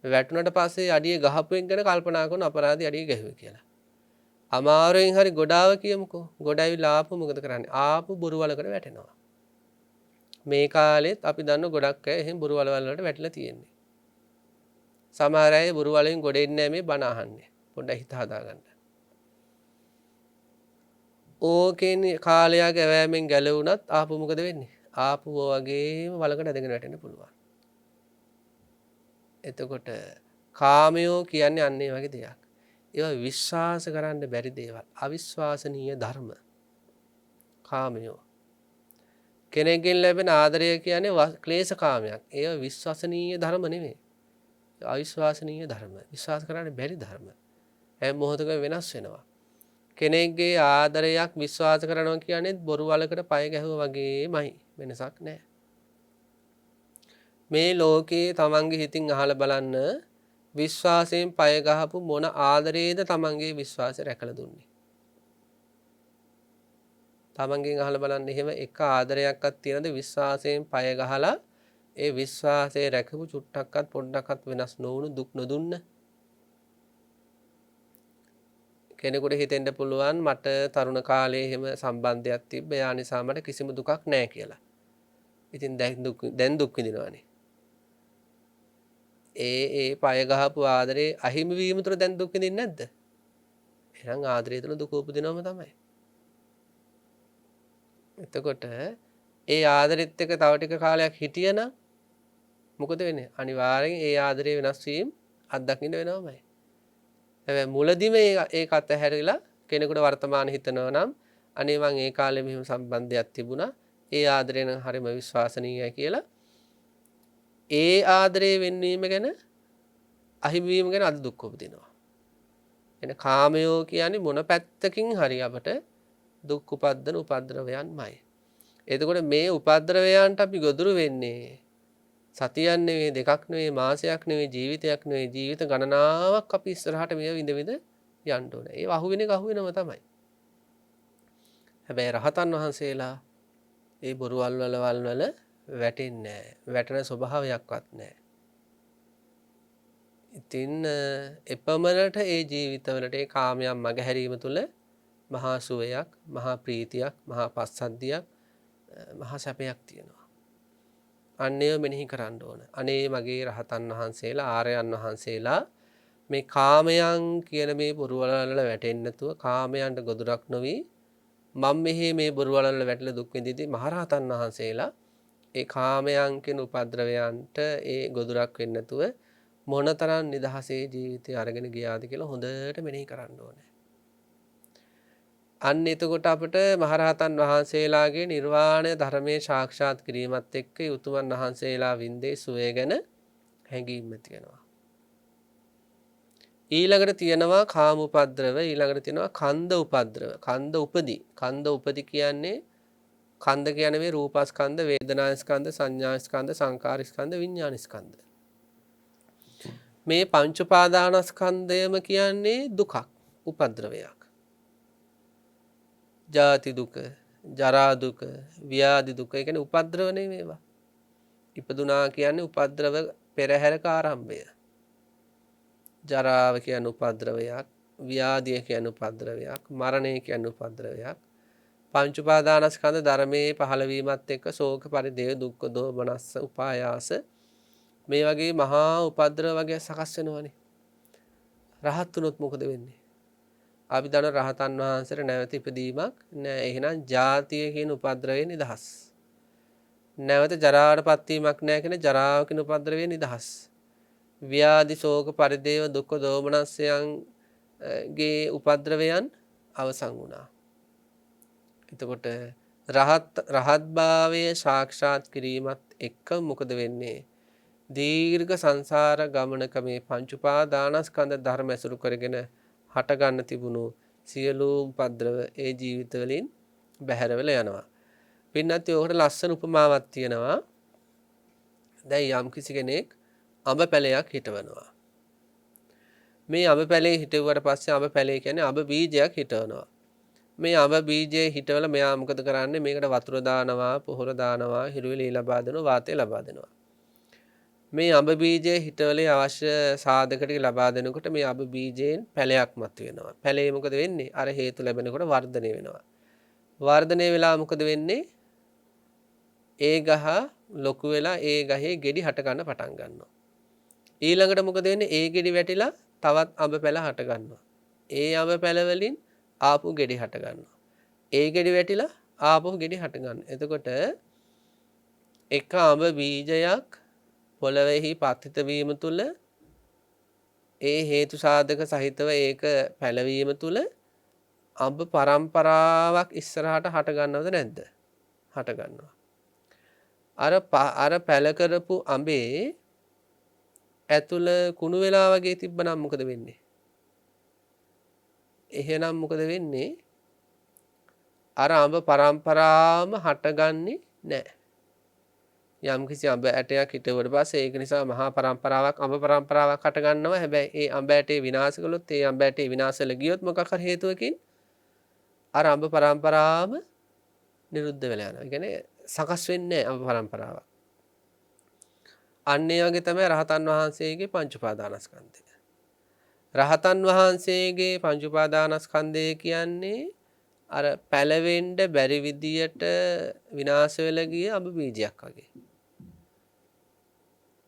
වැටුණට පස්සේ අඩිය ගහපු එක ගැන කල්පනා කරන අපරාධي අඩිය ගැහුවේ කියලා. අමාරුවෙන් හරි ගොඩාව කියමුකෝ. ගොඩාවිලා ආපු මොකද කරන්නේ? ආපු බොරු වලකට වැටෙනවා. මේ කාලෙත් අපි දන්න ගොඩක් අය එහෙන් බොරු වලවල් වලට වැටලා තියෙන්නේ. සමහර අය බොරු වලින් ගොඩ එන්නේ නැහැ මේ බණ අහන්නේ. පොඩ්ඩක් හිත හදාගන්න. ඕකෙන් කාලයක් ඇවෑමෙන් ගැලවුණත් ආපු මොකද වෙන්නේ? ආපු වගේම වලකට ඇදගෙන වැටෙන්න පුළුවන්. එතකොට කාමයෝ කියන්නේ අන්න ඒ වගේ දෙයක්. ඒවා විශ්වාස කරන්න බැරි දේවල්. අවිශ්වාසනීය ධර්ම. කාමයෝ. කෙනෙක්ගෙන් ලැබෙන ආදරය කියන්නේ ක්ලේශ කාමයක්. ඒවා විශ්වසනීය ධර්ම නෙමෙයි. අවිශ්වාසනීය ධර්ම. විශ්වාස කරන්න බැරි ධර්ම. හැම මොහොතකම වෙනස් වෙනවා. කෙනෙක්ගේ ආදරයක් විශ්වාස කරනවා කියන්නේ බොරු වලකට පය ගැහුවා වගේමයි. වෙනසක් නැහැ. මේ ලෝකේ තමන්ගේ හිතින් අහලා බලන්න විශ්වාසයෙන් පය ගහපු මොන ආදරේද තමන්ගේ විශ්වාසය රැකලා දුන්නේ. තමන්ගෙන් අහලා බලන්න එහෙම එක ආදරයක්වත් තියෙනද විශ්වාසයෙන් පය ගහලා ඒ විශ්වාසය රැකපු චුට්ටක්වත් පොඩ්ඩක්වත් වෙනස් නොවුණු දුක් නොදුන්න කෙනෙකුට හිතෙන්න පුළුවන් මට තරුණ කාලේ එහෙම සම්බන්ධයක් තිබ්බ යා නිසා මට කිසිම දුකක් නැහැ කියලා. ඉතින් දැන් දුක් විඳිනවානේ. ඒ පය ගහපු ආදරේ අහිමි වීම තුළ දැන් දුක් විඳින්නේ නැද්ද? එහෙනම් ආදරය තුළ දුක උපදිනවම තමයි. එතකොට ඒ ආදරෙත් එක්ක තව ටික කාලයක් හිටියනම් මොකද වෙන්නේ? අනිවාර්යෙන් ඒ ආදරේ වෙනස් වීම අත්දකින්න වෙනවමයි. හැබැයි මුලදිම ඒක අතහැරලා කෙනෙකුට වර්තමාන හිතනවා නම් අනේ මං ඒ කාලේ මෙහෙම සම්බන්ධයක් තිබුණා. ඒ ආදරේ නම් හරිම විශ්වාසනීයයි කියලා. ඒ ආදරේ වෙන්වීම ගැන අහිමි වීම ගැන අද දුක් උපදිනවා. එන කාමයෝ කියන්නේ මොන පැත්තකින් හරි අපට දුක් උපද්දන උපද්‍රවයන්මයි. එතකොට මේ උපද්‍රවයන්ට අපි ගොදුරු වෙන්නේ සතියක් නෙවෙයි දෙකක් නෙවෙයි මාසයක් නෙවෙයි ජීවිතයක් නෙවෙයි ජීවිත ගණනාවක් අපි ඉස්සරහට මේව විඳ විඳ යන්න ඕනේ. ඒව අහුවෙන එක අහුවෙනම තමයි. හැබැයි රහතන් වහන්සේලා ඒ බොරු වල වැටෙන්නේ නැහැ. වැටෙන ස්වභාවයක්වත් නැහැ. ඉතින් එපමණට ඒ ජීවිතවලට ඒ කාමයන් මගහැරීම තුළ මහා සුවයක්, මහා ප්‍රීතියක්, මහා පස්සද්ධියක්, මහා සැපයක් තියෙනවා. අන්නේව මෙනෙහි කරන්න ඕන. අනේ මගේ රහතන් වහන්සේලා, ආර්යයන් වහන්සේලා මේ කාමයන් කියන මේ බොරු වල වැටෙන්නේ නැතුව කාමයන්ට ගොදුරක් නොවි මම මෙහි මේ බොරු වල වැටලා දුක් විඳිද්දී මහරහතන් වහන්සේලා ඒ කාමයන් කියන උපද්‍රවයන්ට ඒ ගොදුරක් වෙන්නේ නැතුව මොනතරම් නිදහසේ ජීවිතය අරගෙන ගියාද කියලා හොඳට මෙනෙහි කරන්න ඕනේ. අන්න එතකොට අපිට මහරහතන් වහන්සේලාගේ නිර්වාණය ධර්මයේ සාක්ෂාත් කිරීමත් එක්ක උතුමන් වහන්සේලා වින්දේ සුවය ගැන හැඟීම තියෙනවා. ඊළඟට තියෙනවා කාම උපද්‍රව, ඊළඟට තියෙනවා කන්ද උපද්‍රව. කන්ද උපදි කියන්නේ කන්ද කියන්නේ මේ රූපස්කන්ධ, වේදනාස්කන්ධ, සංඥාස්කන්ධ, සංකාරස්කන්ධ, විඥානස්කන්ධ. මේ පංච උපාදානස්කන්ධයම කියන්නේ දුකක්, උපද්‍රවයක්. ජාති දුක, ජරා දුක, ව්‍යාධි දුක. ඒ කියන්නේ උපද්‍රව නෙමෙයි මේවා. ඉපදුනා කියන්නේ උපද්‍රව පෙරහැරක ආරම්භය. ජරාව කියන්නේ උපද්‍රවයක්, ව්‍යාධිය කියන්නේ උපද්‍රවයක්, මරණය කියන්නේ උපද්‍රවයක්. පංච උපාදානස්කන්ධ ධර්මයේ පහළවීමත් එක්ක ශෝක පරිදේව දුක්ඛ දෝමනස්ස උපායාස මේ වගේ මහා උපද්‍රව වගේ සකස් වෙනවනේ. රහත් වුණොත් මොකද වෙන්නේ? අපි දන්න රහතන් වහන්සේට නැවත ඉපදීමක් නෑ. එහෙනම් ජාතිය කියන උපද්‍රවයෙන් නිදහස්. නැවත ජරාවටපත් වීමක් නෑ කියන ජරාව කියන උපද්‍රවයෙන් නිදහස්. ව්‍යාධි ශෝක පරිදේව දුක්ඛ දෝමනස්යන්ගේ උපද්‍රවයන් අවසන් වුණා. එතකොට රහත් භාවයේ සාක්ෂාත් කිරීමත් එක්ක මොකද වෙන්නේ? දීර්ඝ සංසාර ගමනක මේ පංච උපාදානස්කන්ධ ධර්ම ඇසුරු කරගෙන හට ගන්න තිබුණු සියලු උපද්‍රව ඒ ජීවිතවලින් බැහැර වෙලා යනවා. පින්නත් ඔකට ලස්සන උපමාවක් තියෙනවා. දැන් යම් කිසි කෙනෙක් අඹ පැලයක් හිටවනවා. මේ අඹ පැලේ හිටවුවට පස්සේ අඹ පැලේ කියන්නේ අඹ බීජයක් හිටවනවා. මේ අඹ බීජය හිටවල මෙයා මොකද කරන්නේ? මේකට වතුර දානවා, පොහොර දානවා, හිරුවිලි ලබා දෙනවා, වාතය ලබා දෙනවා. මේ අඹ බීජය හිටවලේ අවශ්‍ය සාධක ටික ලබා දෙනකොට මේ අඹ බීජයෙන් පැලයක් මතුවෙනවා. පැලේ මොකද වෙන්නේ? අර හේතු ලැබෙනකොට වර්ධනය වෙනවා. වර්ධනය වෙලා මොකද වෙන්නේ? ඒ ගහ ලොකු වෙලා ඒ ගහේ ගෙඩි හට ගන්න පටන් ගන්නවා. ඊළඟට මොකද වෙන්නේ? ඒ ගෙඩි වැටිලා තවත් අඹ පැල හට ගන්නවා. ඒ අඹ පැල වලින් ආපහු ගෙඩි හට ගන්නවා. ඒ ගෙඩි වැටිලා ආපහු ගෙඩි හට ගන්නවා. එතකොට එක අඹ බීජයක් පොළොවේහි පතිත වීම තුළ ඒ හේතු සාධක සහිතව ඒක පැලවීම තුළ අඹ පරම්පරාවක් ඉස්සරහට හට ගන්නවද නැද්ද? හට ගන්නවා. අර පැල කරපු අඹේ ඇතුළ කුණු වෙලා වගේ තිබ්බනම් මොකද වෙන්නේ? එහෙනම් මොකද වෙන්නේ? අර අඹ පරම්පරාවම හටගන්නේ නැහැ. යම්කිසි අඹ ඇටයක් හිටුවට පස්සේ ඒක නිසා මහා පරම්පරාවක් අඹ පරම්පරාවක් හට ගන්නවා. හැබැයි ඒ අඹ ඇටේ විනාශ කළොත් ඒ අඹ ඇටේ විනාශ වෙලා ගියොත් මොකක් හරි හේතුවකින් අර අඹ පරම්පරාවම නිරුද්ධ වෙලා යනවා. ඒ කියන්නේ සකස් වෙන්නේ නැහැ අඹ පරම්පරාවක්. අන්න ඒ වගේ තමයි රහතන් වහන්සේගේ පංච උපාදානස්කන්ධය. රහතන් වහන්සේගේ පංච උපාදානස්කන්ධය කියන්නේ අර පැලවෙන්න බැරි විදියට විනාශ වෙලා ගිය අඹ බීජයක් වගේ.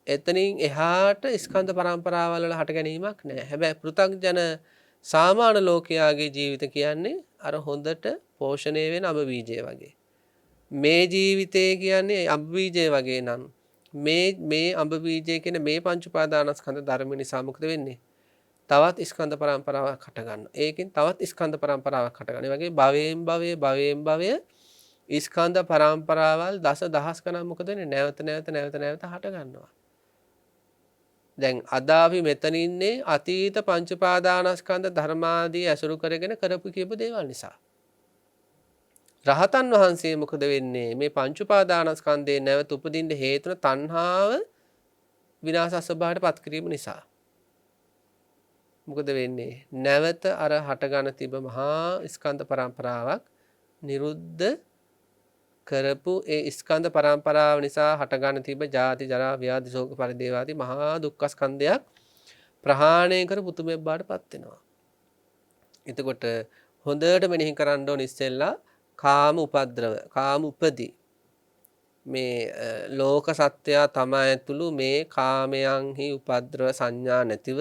එතනින් එහාට ස්කන්ධ පරම්පරාවල් වල හට ගැනීමක් නැහැ. හැබැයි පෘථග්ජන සාමාන්‍ය ලෝකයාගේ ජීවිත කියන්නේ අර හොඳට පෝෂණය වෙන අඹ බීජය වගේ. මේ ජීවිතය කියන්නේ අඹ බීජය වගේ නම් මේ අඹ බීජය කියන මේ පංච උපාදානස්කන්ධ ධර්ම නිසා මොකද වෙන්නේ? තවත් ස්කන්ධ පරම්පරාවක් හට ගන්නවා. ඒකෙන් තවත් ස්කන්ධ පරම්පරාවක් හට ගන්නවා. ඒ වගේ භවයෙන් භවය ස්කන්ධ පරම්පරාවල් දසදහස් ගණන් මොකද වෙන්නේ? නැවත හට ගන්නවා. දැන් අද අපි මෙතන ඉන්නේ අතීත පංච උපාදානස්කන්ධ ධර්මාදී ඇසුරු කරගෙන කරපු කියපු දේවල් නිසා. රහතන් වහන්සේ මොකද වෙන්නේ? මේ පංච උපාදානස්කන්ධේ නැවත උපදින්න හේතුන තණ්හාව විනාශ ස්වභාවයට පත් කිරීම නිසා. මොකද වෙන්නේ? නැවත අර හටගන තිබ මහා ස්කන්ධ පරම්පරාවක් නිරුද්ධ කරපු ඒ ස්කන්ධ පරම්පරාව නිසා හටගන තිබ ජාති ජරා ව්‍යාධි ශෝක පරිදේව ආදී මහා දුක්ඛ ස්කන්ධයක් ප්‍රහාණය කර පුතුමෙක් බාට පත් වෙනවා. එතකොට හොඳට මෙනෙහි කරන්න ඕන ඉස්සෙල්ලා කාම උපද්‍රව කාම උපදී මේ ලෝක සත්‍යය තමයි ඇතුළු මේ කාමයන්හි උපද්‍රව සංඥා නැතිව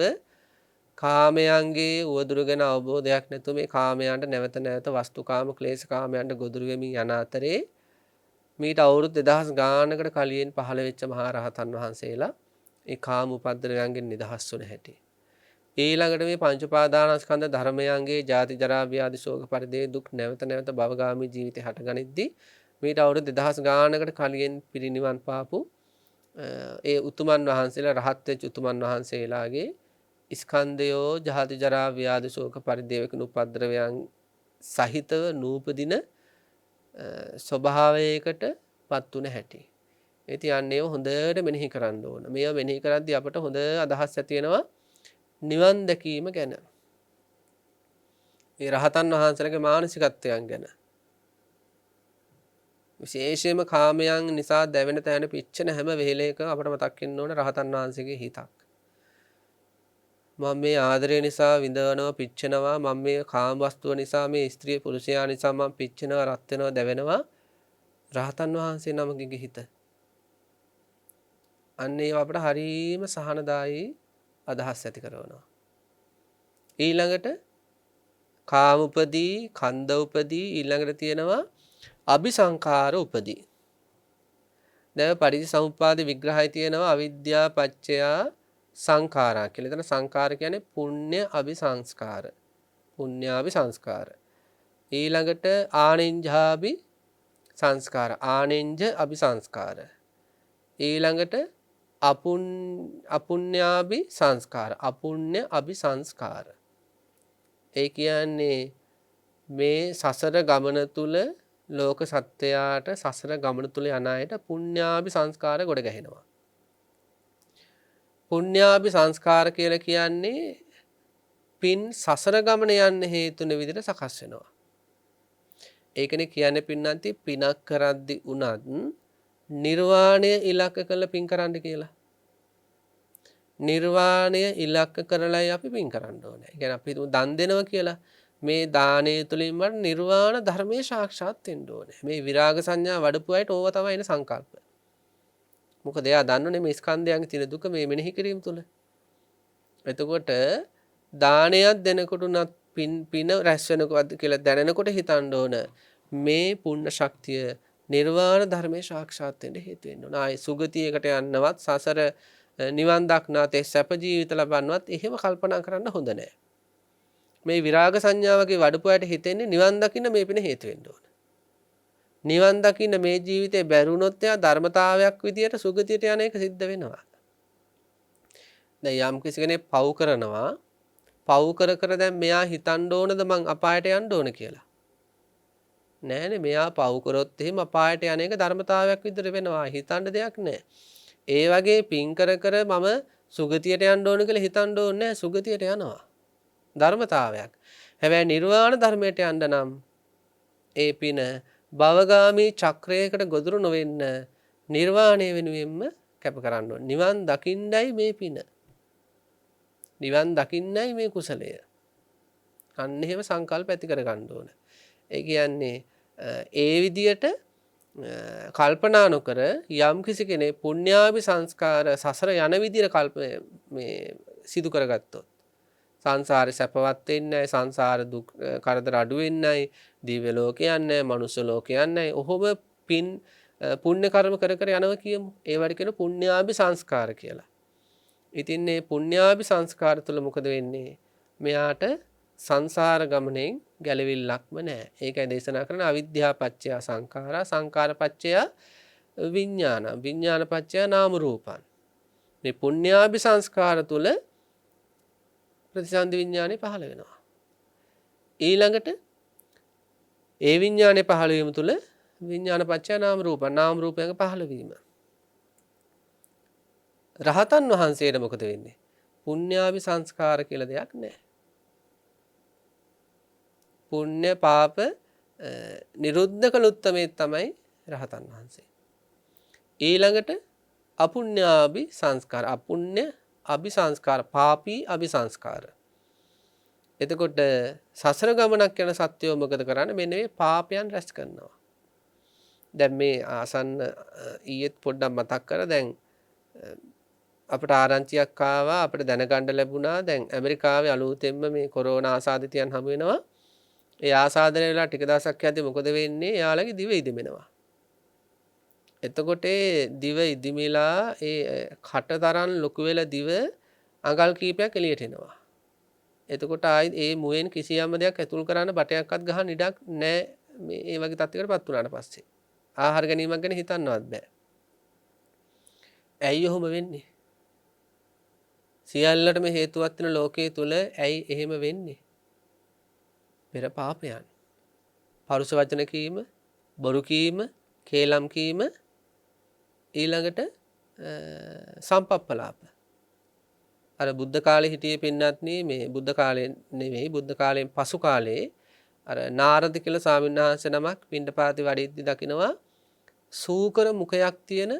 කාමයන්ගේ උවදුරු ගැන අවබෝධයක් නැතුව මේ කාමයන්ට නැවත වස්තුකාම ක්ලේශ කාමයන්ට ගොදුරු වෙමින් යන අතරේ මීට අවුරුදු 2000 ගානකට කලින් පහළ වෙච්ච මහා රහතන් වහන්සේලා ඒ කාම උපද්‍රවයන්ගෙන් නිදහස් වුණ හැටි. ඊළඟට මේ පංච උපාදානස්කන්ධ ධර්මයන්ගේ ජාති ජරා ව්‍යාධි ශෝක පරිදේ දුක් නැවත භවගාමී ජීවිතේ හටගනිද්දී මීට අවුරුදු 2000 ගානකට කලින් පිරිනිවන් පාපු ඒ උතුමන් වහන්සේලා රහත් වෙච්ච උතුමන් වහන්සේලාගේ ස්කන්ධයෝ ජාති ජරා ව්‍යාධි ශෝක පරිදේවකින් උපද්‍රවයන් සහිතව නූපදින ස්වභාවයකට පත් වුණ හැටි. ඉතින් අන්නේව හොඳට මෙනෙහි කරන්න ඕන. මේවා මෙනෙහි කරද්දී අපට හොඳ අදහස් ඇති වෙනවා නිවන් දැකීම ගැන. මේ රහතන් වහන්සේලාගේ මානසිකත්වයන් ගැන. විශේෂයෙන්ම කාමයන් නිසා දැවෙන තැන පිච්චෙන හැම වෙලේක අපට මතක් වෙන්න ඕන රහතන් වහන්සේගේ හිතක්. මම මේ ආදරය නිසා විඳවනවා පිච්චෙනවා මම මේ කාම වස්තුව නිසා මේ ස්ත්‍රී පුරුෂයා නිසා මම පිච්චෙනවා රත් වෙනවා දැවෙනවා රහතන් වහන්සේ නමකගේ හිත. අන්න ඒව අපට හරීම සහනදායී අදහස් ඇති කරනවා. ඊළඟට කාම උපදී, කන්ද උපදී, ඊළඟට තියෙනවා අபிසංකාර උපදී. දැන් පටිච්චසමුප්පාද විග්‍රහය තියෙනවා අවිද්‍යා පත්‍යා සංඛාරා කියලා. එතන සංඛාර කියන්නේ පුණ්‍ය අபிසංස්කාර. පුණ්‍යාභි සංස්කාර. ඊළඟට ආනෙන්ජාභි සංස්කාර. ආනෙන්ජ අபிසංස්කාර. ඊළඟට අපුඤ්ඤාභි සංස්කාර. අපුණ්‍ය අபிසංස්කාර. ඒ කියන්නේ මේ සසර ගමන තුල ලෝක සත්‍යයට සසර ගමන තුල යන අයට පුණ්‍යාභි සංස්කාර ගොඩ ගැහෙනවා. පුණ්‍යාභි සංස්කාර කියලා කියන්නේ පින් සසර ගමන යන්න හේතු වෙන විදිහට සකස් වෙනවා. ඒකනේ කියන්නේ පින්නන්ති පිනක් කරද්දි උනත් නිර්වාණය ඉලක්ක කරලා පින් කරන්න කියලා. නිර්වාණය ඉලක්ක කරලායි අපි පින් කරන්න ඕනේ. ඒ කියන්නේ අපි දන් දෙනවා කියලා මේ දානය තුලින් මට නිර්වාණ ධර්මයේ සාක්ෂාත් වෙන්න ඕනේ. මේ විරාග සංඥා වඩපු අයට ඕව තමයි එන සංකල්ප. මොකද එයා දන්නෝනේ මේ ස්කන්ධයන්ගේ තියෙන දුක මේ මෙනෙහි කිරීම තුල. එතකොට දානයක් දෙනකොට උනත් පින රැස් වෙනකොට කියලා දැනෙනකොට හිතන්න ඕන මේ පුණ්‍ය ශක්තිය නිර්වාණ ධර්මයේ සාක්ෂාත් වෙන්න හේතු වෙන්න ඕන. ආයි සුගතියකට යන්නවත් සසර නිවන් දක්නාත සැප ජීවිත ලබන්නවත් එහෙම කල්පනා කරන්න හොඳ නැහැ. මේ විරාග සංඥාවගේ වඩපුවාට හිතෙන්නේ නිවන් දකින්න මේ පින හේතු වෙන්න ඕන. නිවන් දකින්න මේ ජීවිතේ බැරුණොත් එයා ධර්මතාවයක් විදියට සුගතියට යන එක සිද්ධ වෙනවා. දැන් යම් කිසි කෙනෙක් පව් කරනවා පව් කර කර දැන් මෙයා හිතන්න ඕනද මං අපායට යන්න ඕන කියලා. නෑනේ මෙයා පව් කරොත් එහෙම අපායට යන එක ධර්මතාවයක් විදියට වෙනවා. හිතන්න දෙයක් නෑ. ඒ වගේ පින් කර කර මම සුගතියට යන්න ඕන කියලා හිතන්න ඕනේ නෑ. සුගතියට යනවා. ධර්මතාවයක්. හැබැයි නිර්වාණ ධර්මයට යන්න නම් ඒ පින භවගාමී චක්‍රයකට ගොදුරු නොවෙන්න නිර්වාණය වෙනුවෙන්ම කැප කරන්න ඕනේ. නිවන් දකින්නයි මේ පින. නිවන් දකින්නයි මේ කුසලය. අන්න එහෙම සංකල්ප ඇති කර ගන්න ඕන. ඒ කියන්නේ ඒ විදියට කල්පනා නොකර යම් කිසි කෙනෙක් පුණ්‍යාභි සංස්කාර සසර යන විදියට මේ සිදු කරගත්තොත් සංසාරේ සැපවත් වෙන්නේ සංසාර දුක් කරදර අඩු වෙන්නයි දිව්‍ය ලෝකේ යන්නේ මනුෂ්‍ය ලෝකේ යන්නේ ඔහොම පින් පුණ්‍ය කර්ම කර කර යනවා කියමු. ඒවට කියන පුණ්‍යාභි සංස්කාර කියලා. ඉතින් මේ පුණ්‍යාභි සංස්කාර තුළ මොකද වෙන්නේ? මෙයාට සංසාර ගමනෙන් ගැලවිල්ලක්ම නැහැ. ඒකයි දේශනා කරන අවිද්‍යා පත්‍ය සංඛාරා සංඛාර පත්‍ය විඥාන විඥාන පත්‍ය නාම රූපං. මේ පුණ්‍යාභි සංස්කාර තුළ ප්‍රතිසන්දි විඥානේ පහළ වෙනවා. ඊළඟට ඒ විඥානේ පහළ වීම තුළ විඥාන පත්‍ය නාම රූපං නාම රූපයක පහළ වීම. රහතන් වහන්සේට මොකද වෙන්නේ? පුණ්‍යාභි සංස්කාර කියලා දෙයක් නැහැ. පුණ්‍ය පාප නිරුද්ධ කළුත්තමේ තමයි රහතන් වහන්සේ. ඊළඟට අපුණ්‍යාභි සංස්කාර අපුණ්‍ය අභි සංස්කාර පාපී අභි සංස්කාර. එතකොට සසර ගමනක් යන සත්‍යෝ මොකද කරන්නේ? මෙන්න මේ පාපයන් රැස් කරනවා. දැන් මේ ආසන්න ඊයේත් පොඩ්ඩක් මතක් කරා. දැන් අපට ආරංචියක් ආවා අපිට දැනගන්න ලැබුණා. දැන් ඇමරිකාවේ අලුතෙන්ම මේ කොරෝනා ආසාදිතයන් හමු වෙනවා. ඒ ආසාදනය වෙලා ටික දවසක් යද්දී මොකද වෙන්නේ? එයාලගේ දිව ඉදිමෙනවා. එතකොට දිව ඉදිමිලා ඒ කටතරන් ලොකු වෙලා දිව අඟල් කීපයක් එළියට එනවා. එතකොට ආයි ඒ මුවෙන් කිසියම් දෙයක් ඇතුල් කරන්න බටයක්වත් ගහන්න ඉඩක් නැහැ. මේ වගේ තත්ත්වයකටපත් වුණාට පස්සේ ආහාර ගැනීමක් ගැන හිතන්නවත් බෑ. ඇයි ඔහොම වෙන්නේ? සියල්ලටම හේතුවක් වෙන ලෝකයේ තුල ඇයි එහෙම වෙන්නේ? පෙර පාපයන්. පරුෂ වචන කීම, බොරු කීම, කේලම් කීම ඊළඟට සම්පප්පලාප. අර බුද්ධ කාලේ හිටියේ පින්නත්නි මේ බුද්ධ කාලේ නෙවෙයි බුද්ධ කාලයෙන් පසු කාලේ අර නාරද කියලා ස්වාමීන් වහන්සේ නමක් පිණ්ඩපාතේ වඩිද්දි දකිනවා සූකර මුඛයක් තියෙන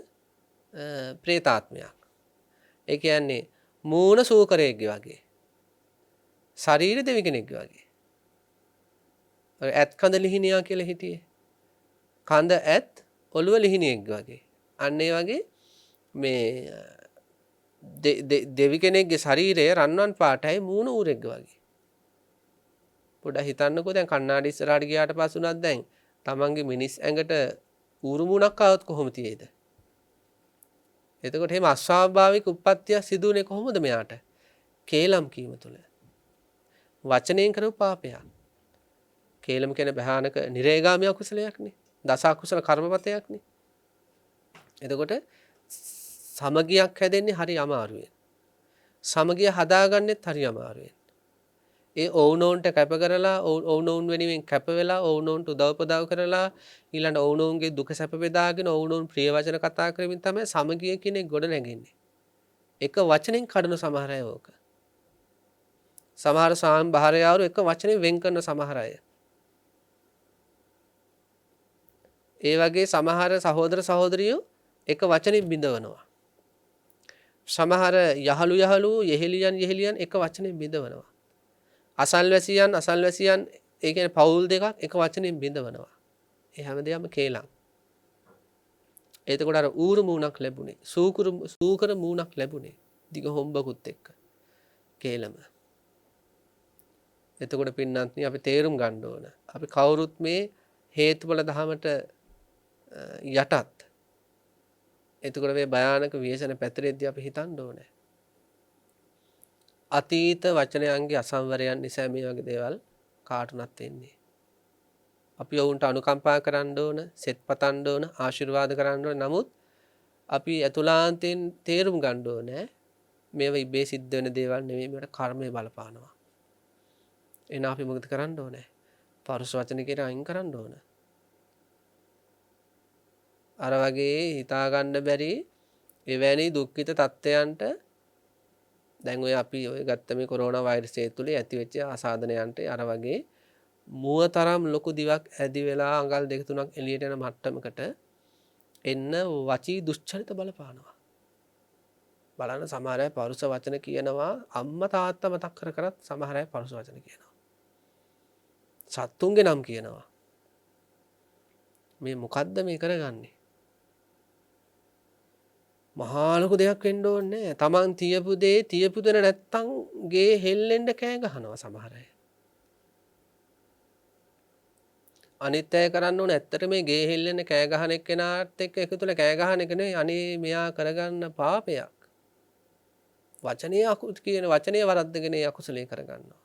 ප්‍රේතාත්මයක්. ඒ කියන්නේ මූණ සූකරයෙක්ගේ වගේ. ශරීර දෙවි කෙනෙක්ගේ වගේ. ඇත් කඳ ලිහිණියා කියලා හිටියේ. කඳ ඇත් ඔළුව ලිහිණියෙක්ගේ වගේ. අන්න ඒ වගේ මේ දෙවි කෙනෙක්ගේ ශරීරය රන්වන් පාටයි මූණ ඌරෙක්ගේ වගේ. පොඩ්ඩක් හිතන්නකෝ දැන් කණ්ණාඩි ඉස්සරහට ගියාට පස්සුණත් දැන් තමන්ගේ මිනිස් ඇඟට ඌරු මූණක් ආවොත් කොහොම තියෙයිද? එතකොට එහෙම අස්වාභාවික උප්පත්තිය සිදුුනේ කොහොමද මෙයාට? කේලම් කීම තුළ. වචනයෙන් කරපු පාපයක්. කේලම් කියන්නේ භයානක නිරේගාමී අකුසලයක්නේ. දස අකුසල කර්මපතයක්නේ. එතකොට සමගියක් හැදෙන්නේ හරි අමාරුවෙන්. සමගිය හදාගන්නෙත් හරි අමාරුවෙන්. ඒ ඔවුනොවුන්ට කැප කරලා ඔවුනොවුන් වෙනුවෙන් කැප වෙලා ඔවුනොවුන්ට උදව්පදව් කරලා ඊළඟ ඔවුනොවුන්ගේ දුක සැප බෙදාගෙන ඔවුනොවුන් ප්‍රිය වචන කතා කරමින් තමයි සමගිය කෙනෙක් ගොඩ නැගෙන්නේ. එක වචනෙන් කඩන සමහර අය ඕක. සමහර සාම්භාරයවරු එක වචනෙන් වෙන් කරන සමහර අය. ඒ වගේ සමහර සහෝදර සහෝදරියෝ එක වචනින් බිඳවනවා. සමහර යහළු යෙහෙලියන් එක වචනින් බිඳවනවා. අසල්වැසියන් ඒ කියන්නේ පවුල් දෙකක් එක වචනින් බිඳවනවා. ඒ හැමදේම කේලම්. එතකොට අර ඌරු මූණක් ලැබුණේ. සූකර මූණක් ලැබුණේ. දිග හොම්බකුත් එක්ක. කේලම. එතකොට පින්නන්ත්නි අපි තේරුම් ගන්න ඕන. අපි කවුරුත් මේ හේතුඵල ධහමට යටත්. එතකොට මේ භයානක ව්‍යසන පැතිරෙද්දී අපි හිතන්න ඕනේ. අතීත වචනයන්ගේ අසංවරයන් නිසා මේ වගේ දේවල් කාටුණත් වෙන්නේ. අපි ඔවුන්ට අනුකම්පා කරන්න ඕන, සෙත් පතන්න ඕන, ආශිර්වාද කරන්න ඕන. නමුත් අපි අතුලාන්තයෙන් තේරුම් ගන්න ඕනේ මේවා ඉබේ සිද්ධ වෙන දේවල් නෙමෙයි, මේවට කර්මය බලපානවා. එහෙනම් අපි මොකද කරන්න ඕනේ? පරුස වචන කියලා අයින් කරන්න ඕන. අර වගේ හිතා ගන්න බැරි එවැනි දුක්ඛිත තත්ත්වයන්ට දැන් ඔය අපි ඔය ගත්ත මේ කොරෝනා වෛරසය තුළ ඇතිවෙච්ච ආසාදනයන්ට අර වගේ මුවතරම් ලොකු දිවක් ඇදි වෙලා අඟල් දෙක තුනක් එළියට යන මට්ටමකට එන්න වචී දුස්චරිත බලපානවා. බලන්න සමහර අය පරුස වචන කියනවා, අම්මා තාත්තා මතක් කර කරත් සමහර අය පරුස වචන කියනවා. සත්තුන්ගේ නම් කියනවා. මේ මොකද්ද මේ කරගන්නේ? මහා ලොකු දෙයක් වෙන්න ඕනේ නැහැ. Taman තියපු දෙන නැත්තම් ගේ හෙල්ලෙන්න කෑ ගහනවා සමහර අය. අනිත් අය කරන්න ඕනේ ඇත්තට මේ ගේ හෙල්ලෙන්න කෑ ගහන එක්කෙනාට එක්ක එකතුල කෑ ගහන එක නෙවෙයි. අනේ මෙයා කරගන්න පාපයක්. වචනේ වරද්දගෙන අකුසලයේ කරගන්නවා.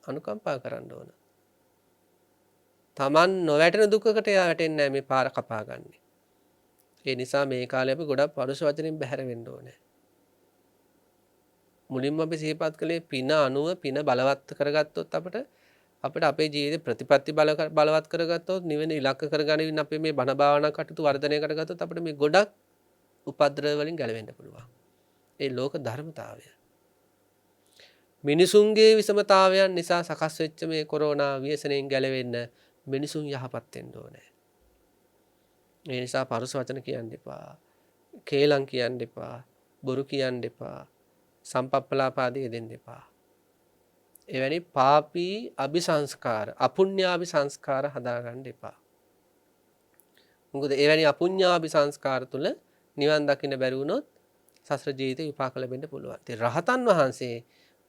අනුකම්පා කරන්න ඕන. Taman නොවැටෙන දුකකට එයා වැටෙන්නේ නැහැ මේ පාර කපාගන්නේ. ඒ නිසා මේ කාලේ අපි ගොඩක් පරුෂ වචනින් බැහැර වෙන්න ඕනේ. මුලින්ම අපි සිහිපත් කළේ පින අනුව පින බලවත් කරගත්තොත් අපිට අපේ ජීවිතේ ප්‍රතිපත්ති බලවත් කරගත්තොත් නිවෙන ඉලක්ක කරගනින්න අපි මේ බණ භාවනා කටයුතු වර්ධනය කරගත්තොත් අපිට මේ ගොඩක් උපද්‍රව වලින් ගැලවෙන්න පුළුවන්. ඒ ලෝක ධර්මතාවය. මිනිසුන්ගේ විසමතාවයන් නිසා සකස් වෙච්ච මේ කොරෝනා ව්‍යසනයෙන් ගැලවෙන්න මිනිසුන් යහපත් වෙන්න ඕනේ. ඒ නිසා පරුස වචන කියන්න එපා. කේලම් කියන්න එපා. බොරු කියන්න එපා. සම්පප්පලාපාදී දෙන්න එපා. එවැනි පාපී අபிසංස්කාර, අපුඤ්ඤාபிසංස්කාර හදාගන්න එපා. මොකද එවැනි අපුඤ්ඤාபிසංස්කාර තුල නිවන් දකින්න බැරි වුණොත් සසර ජීවිතේ විපාක ලැබෙන්න පුළුවන්. ඉතින් රහතන් වහන්සේ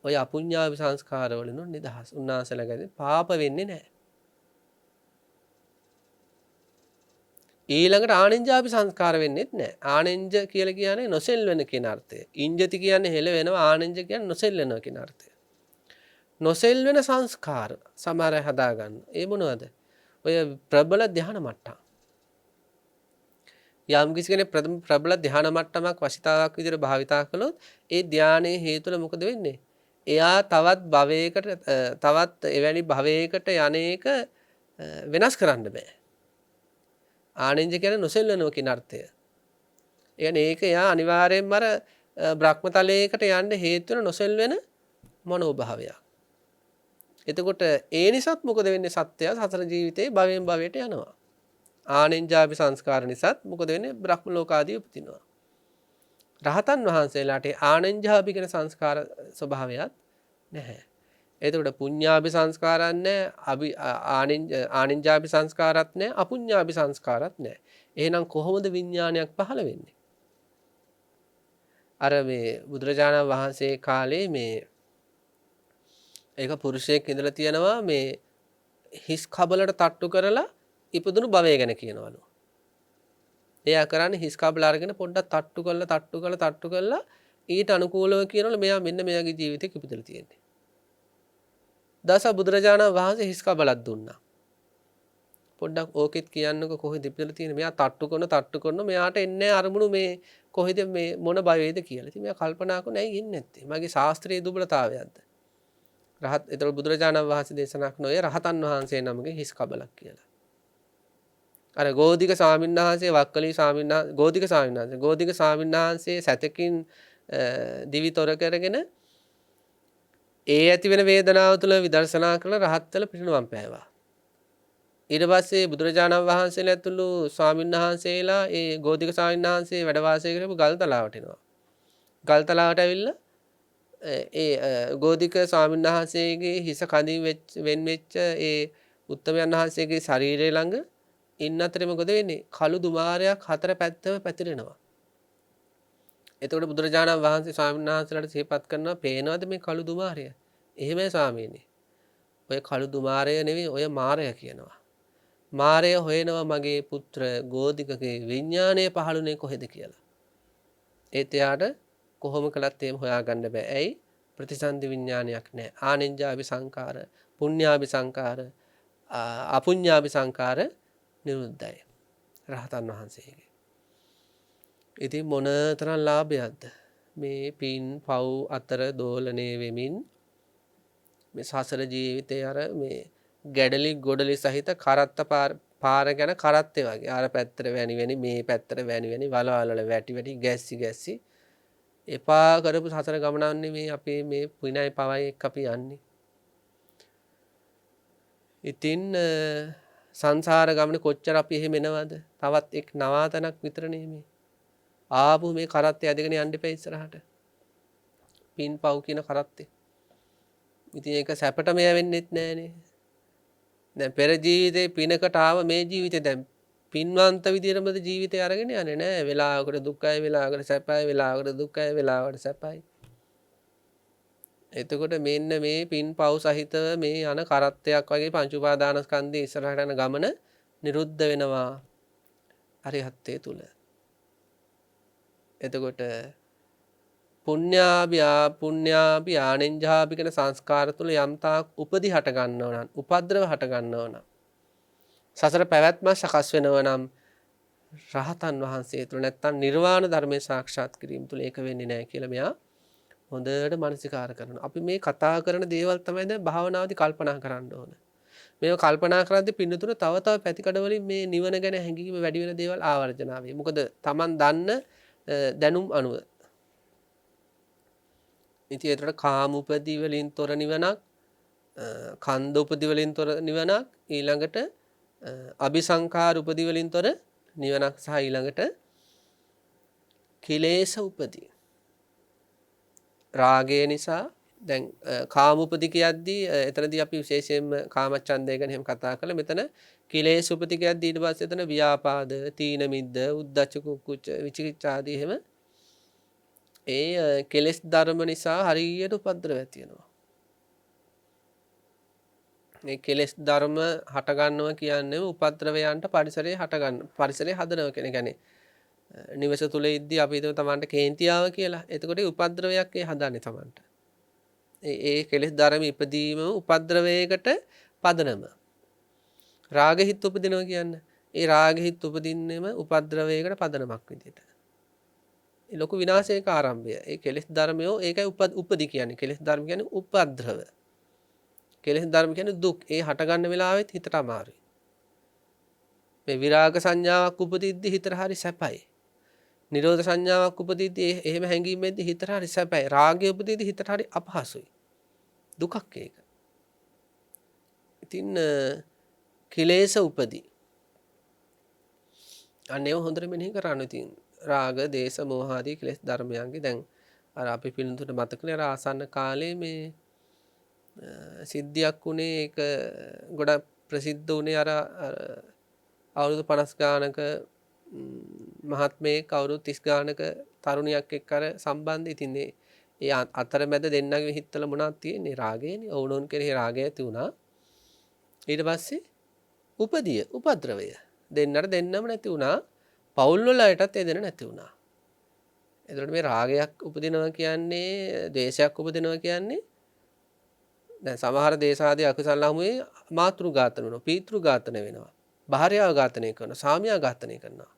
ඔය අපුඤ්ඤාபிසංස්කාර වලින් නිදහස්. උන්වහන්සේලාගෙන් පාප වෙන්නේ නැහැ. ඊළඟට ආනෙන්ජාපි සංස්කාර වෙන්නේත් නැහැ. ආනෙන්ජ කියලා කියන්නේ නොසෙල්වෙන කියන අර්ථය. ඉන්ජති කියන්නේ හෙල වෙනවා, ආනෙන්ජ කියන්නේ නොසෙල්වෙනවා කියන අර්ථය. නොසෙල්වෙන සංස්කාර සමහර අය හදා ගන්න. ඒ මොනවද? ඔය ප්‍රබල ධ්‍යාන මට්ටම්. යම් කිසි කෙනෙක් ප්‍රබල ධ්‍යාන මට්ටමක් වශිතාවක් විදිහට භාවිතා කළොත් ඒ ධ්‍යානයේ හේතුල මොකද වෙන්නේ? එයා තවත් එවැනි භවයකට යන්නේක වෙනස් කරන්න බෑ. ආනෙන්ජ කියන්නේ නොසෙල්වනවා කියන අර්ථය. ඒ කියන්නේ ඒක එයා අනිවාර්යෙන්ම අර බ්‍රහ්මතලයකට යන්න හේතු වෙන නොසෙල්වෙන මනෝභාවයක්. එතකොට ඒ නිසාත් මොකද වෙන්නේ? සත්‍යය සතර ජීවිතේ භවයෙන් භවයට යනවා. ආනෙන්ජාපි සංස්කාර නිසාත් මොකද වෙන්නේ? බ්‍රහ්ම ලෝක ආදී උපදිනවා. රහතන් වහන්සේලාට ආනෙන්ජාපි කියන සංස්කාර ස්වභාවයක් නැහැ. එතකොට පුඤ්ඤාභි සංස්කාරත් නැහැ, ආනින්ජාභි සංස්කාරත් නැහැ, අපුඤ්ඤාභි සංස්කාරත් නැහැ. එහෙනම් කොහොමද විඥානයක් පහළ වෙන්නේ? අර මේ බුදුරජාණන් වහන්සේ කාලේ මේ ඒක පුරුෂයෙක් ඉඳලා තියෙනවා මේ හිස් කබලට තට්ටු කරලා ඉපදුණු භවය ගැන කියනවලු. එයා කරන්නේ හිස් කබල අරගෙන පොඩ්ඩක් තට්ටු කරලා ඊට අනුකූලව කියනවලු මෙයා මෙන්න මෙයාගේ ජීවිතේ ඉපදලා තියෙන්නේ. දස බුදුරජාණන් වහන්සේ හිස් කබලක් දුන්නා. පොඩ්ඩක් ඕකෙත් කියන්නකො කොහෙද ඉපදලා තියෙන්නේ? මෙයා තට්ටු කරන මෙයාට එන්නේ අරමුණු මේ කොහෙද මේ මොන භවයේද කියලා. ඉතින් මෙයා කල්පනා කරන ඇයි ඉන්නේ නැත්තේ? මගේ ශාස්ත්‍රීය දුබලතාවයක්ද? ඒතර බුදුරජාණන් වහන්සේ දේශනා කරන ඔය රහතන් වහන්සේ නමගේ හිස් කබලක් කියලා. අර ගෝධික ස්වාමීන් වහන්සේ වක්කලි ගෝධික ස්වාමීන් වහන්සේ සතකින් දිවිතොර කරගෙන ඒ ඇති වෙන වේදනාව තුළ විදර්ශනා කළ රහත් වෙලා පිරිනුවම් පෑවා. ඊට පස්සේ බුදුරජාණන් වහන්සේලා ඇතුළු ස්වාමීන් වහන්සේලා ඒ ගෝධික ස්වාමීන් වහන්සේ වැඩ වාසය කරපු ගල්තලාවට එනවා. ගල්තලාවට ඇවිල්ලා ඒ ගෝධික ස්වාමීන් වහන්සේගේ හිස කඳින් වෙන් වෙච්ච ඒ උත්තමයන් වහන්සේගේ ශරීරය ළඟ ඉන්න අතරේ මොකද වෙන්නේ? කළු දුමාරයක් හතර පැත්තම පැතිරෙනවා. එතකොට බුදුරජාණන් වහන්සේ ස්වාමීන් වහන්සේලාට සිහිපත් කරනවා, පේනවද මේ කළු දුමාරය? එහෙමයි ස්වාමීනි. ඔය කළු දුමාරය නෙවෙයි, ඔය මාරය කියනවා. මාරය හොයනවා මගේ පුත්‍ර ගෝධිකගේ විඥාණය පහළුනේ කොහෙද කියලා. ඒත් එයාට කොහොම කළත් එහෙම හොයාගන්න බෑ. ඇයි? ප්‍රතිසන්දි විඥානයක් නැහැ. ආනෙන්ජාපි සංකාර, පුඤ්ඤාපි සංකාර, අපුඤ්ඤාපි සංකාර නිරුද්ධයි. රහතන් වහන්සේගේ. ඉතින් මොනතරම් ලාභයක්ද මේ පින් පව් අතර දෝලණය වෙමින් මේ සසර ජීවිතේ අර මේ ගැඩලි ගොඩලි සහිත කරත්ත පාර ගැන කරත්තේ වගේ අර පැත්තට වැනි වැනි මේ පැත්තට වැනි වැනි වලවල් වල වැටි වැටි ගැස්සි එපා කරපු සසර ගමනන්නේ මේ අපේ මේ පුණයි පවයි එක්ක අපි යන්නේ. ඉතින් සංසාර ගමන කොච්චර අපි එහෙම එනවද? තවත් එක් නවාතනක් විතරනේ මේ. ආපු මේ කරත්තේ ඇදගෙන යන්න එපා ඉස්සරහට. පින් පව් කියන කරත්තේ. ඉතින් ඒක සැපට මෙය වෙන්නෙත් නෑනේ. දැන් පෙර ජීවිතේ පිනකට ආව මේ ජීවිතේ දැන් පින්වන්ත විදියටමද ජීවිතේ අරගෙන යන්නේ නෑ. වෙලාවකට දුකයි, වෙලාවකට සැපයි, වෙලාවකට දුකයි, වෙලාවකට සැපයි. එතකොට මෙන්න මේ පින් පව් සහිතව මේ යන කරත්තයක් වගේ පංච උපාදානස්කන්ධයේ ඉස්සරහට යන ගමන නිරුද්ධ වෙනවා අරිහත්ත්වයේ තුල. එතකොට පුඤ්ඤාභි ආනෙන්ජාභි කියන සංස්කාර තුල යම්තාක් උපදි හට ගන්නව නම්, උපද්‍රව හට ගන්නව නම්, සසර පැවැත්ම සකස් වෙනව නම් රහතන් වහන්සේ තුල නැත්තම් නිර්වාණ ධර්මයේ සාක්ෂාත් කිරීම තුල ඒක වෙන්නේ නැහැ කියලා මෙයා හොඳට මනසිකාර කරනවා. අපි මේ කතා කරන දේවල් තමයි දැන් භාවනාවේදී කල්පනා කරන්න ඕන. මේව කල්පනා කරද්දී පින්නතුන තව පැතිකඩ වලින් මේ නිවන ගැන හැඟීම වැඩි වෙන දේවල් ආවර්ජන වේ. මොකද Taman දන්න දැනුම් අනුව. ඉතින් ඒතර කාම උපදී වලින් තොර නිවනක්, කන්ද උපදී වලින් තොර නිවනක්, ඊළඟට අபிසංකාර උපදී වලින් තොර නිවනක් සහ ඊළඟට කිලේශ උපදී. රාගය නිසා දැන් කාම උපදී කියද්දී එතනදී අපි විශේෂයෙන්ම කාමච්ඡන්දය ගැන එහෙම කතා කළා. මෙතන කිලේශ උපදී කියද්දී ඊට පස්සේ එතන ව්‍යාපාද, තීන මිද්ද, උද්ධච්ච කුක්කුච්ච, විචිකිච්ඡා ආදී එහෙම ඒ කෙලෙස් ධර්ම නිසා හරියට උපද්‍රව ඇති වෙනවා. මේ කෙලෙස් ධර්ම හට ගන්නවා කියන්නේ උපද්‍රවයන්ට පරිසරය හදනවා කියන එක. يعني නිවස තුල ඉද්දී අපි හිතුව තමන්ට කේන්තියාව කියලා. එතකොට උපද්‍රවයක් ඒ හදන්නේ තමන්ට. ඒ කෙලෙස් ධර්ම ඉපදීම උපද්‍රවයකට පදනම. රාගහිත උපදිනවා කියන්නේ. ඒ රාගහිත උපදින්නෙම උපද්‍රවයකට පදනමක් විදියට. ඒ ලොකු විනාශයක ආරම්භය. ඒ කෙලෙස් ධර්මයෝ ඒකයි උපදි කියන්නේ. කෙලෙස් ධර්ම කියන්නේ උපද්‍රව. කෙලෙස් ධර්ම කියන්නේ දුක්. ඒ හට ගන්න වෙලාවෙත් හිතට අමාරුයි. මේ විරාග සංඥාවක් උපදිද්දි හිතට හරි සැපයි. නිරෝධ සංඥාවක් උපදිද්දී එහෙම හැඟීමෙන්දී හිතට හරි සැපයි. රාගය උපදිද්දී හිතට හරි අපහසුයි. දුකක් ඒක. ඉතින් කිලේශ උපදී. අනේව හොඳට මෙනෙහි කරන්න. ඉතින් රාග, දේශ, මෝහ ආදී කෙලෙස් ධර්මයන්ගේ දැන් අර අපි පිළිතුරට මතකනේ අර ආසන්න කාලේ මේ සිද්ධියක් උනේ ඒක ගොඩක් ප්‍රසිද්ධ උනේ අර අවුරුදු 50 ගානක මහත්මයෙක් අවුරුදු 30 ගානක තරුණියක් එක්ක අර සම්බන්ධය. ඉතින් ඒ අතරමැද දෙන්නගේ හිතවල මොනවද තියෙන්නේ? රාගයනේ. ඔවුනොන් කෙරෙහි රාගය ඇති වුණා. ඊට පස්සේ උපද්‍රවය දෙන්නට දෙන්නම නැති වුණා. පවුල් වල අයටත් ඒ දෙන්න නැති වුණා. එතකොට මේ රාගයක් උපදිනවා කියන්නේ, ද්වේෂයක් උපදිනවා කියන්නේ දැන් සමහර දේශාදී අකුසල හමුවේ මාතෘ ඝාතන වෙනවා, පීතෘ ඝාතන වෙනවා, භාර්යාව ඝාතනය කරනවා, සාමියා ඝාතනය කරනවා.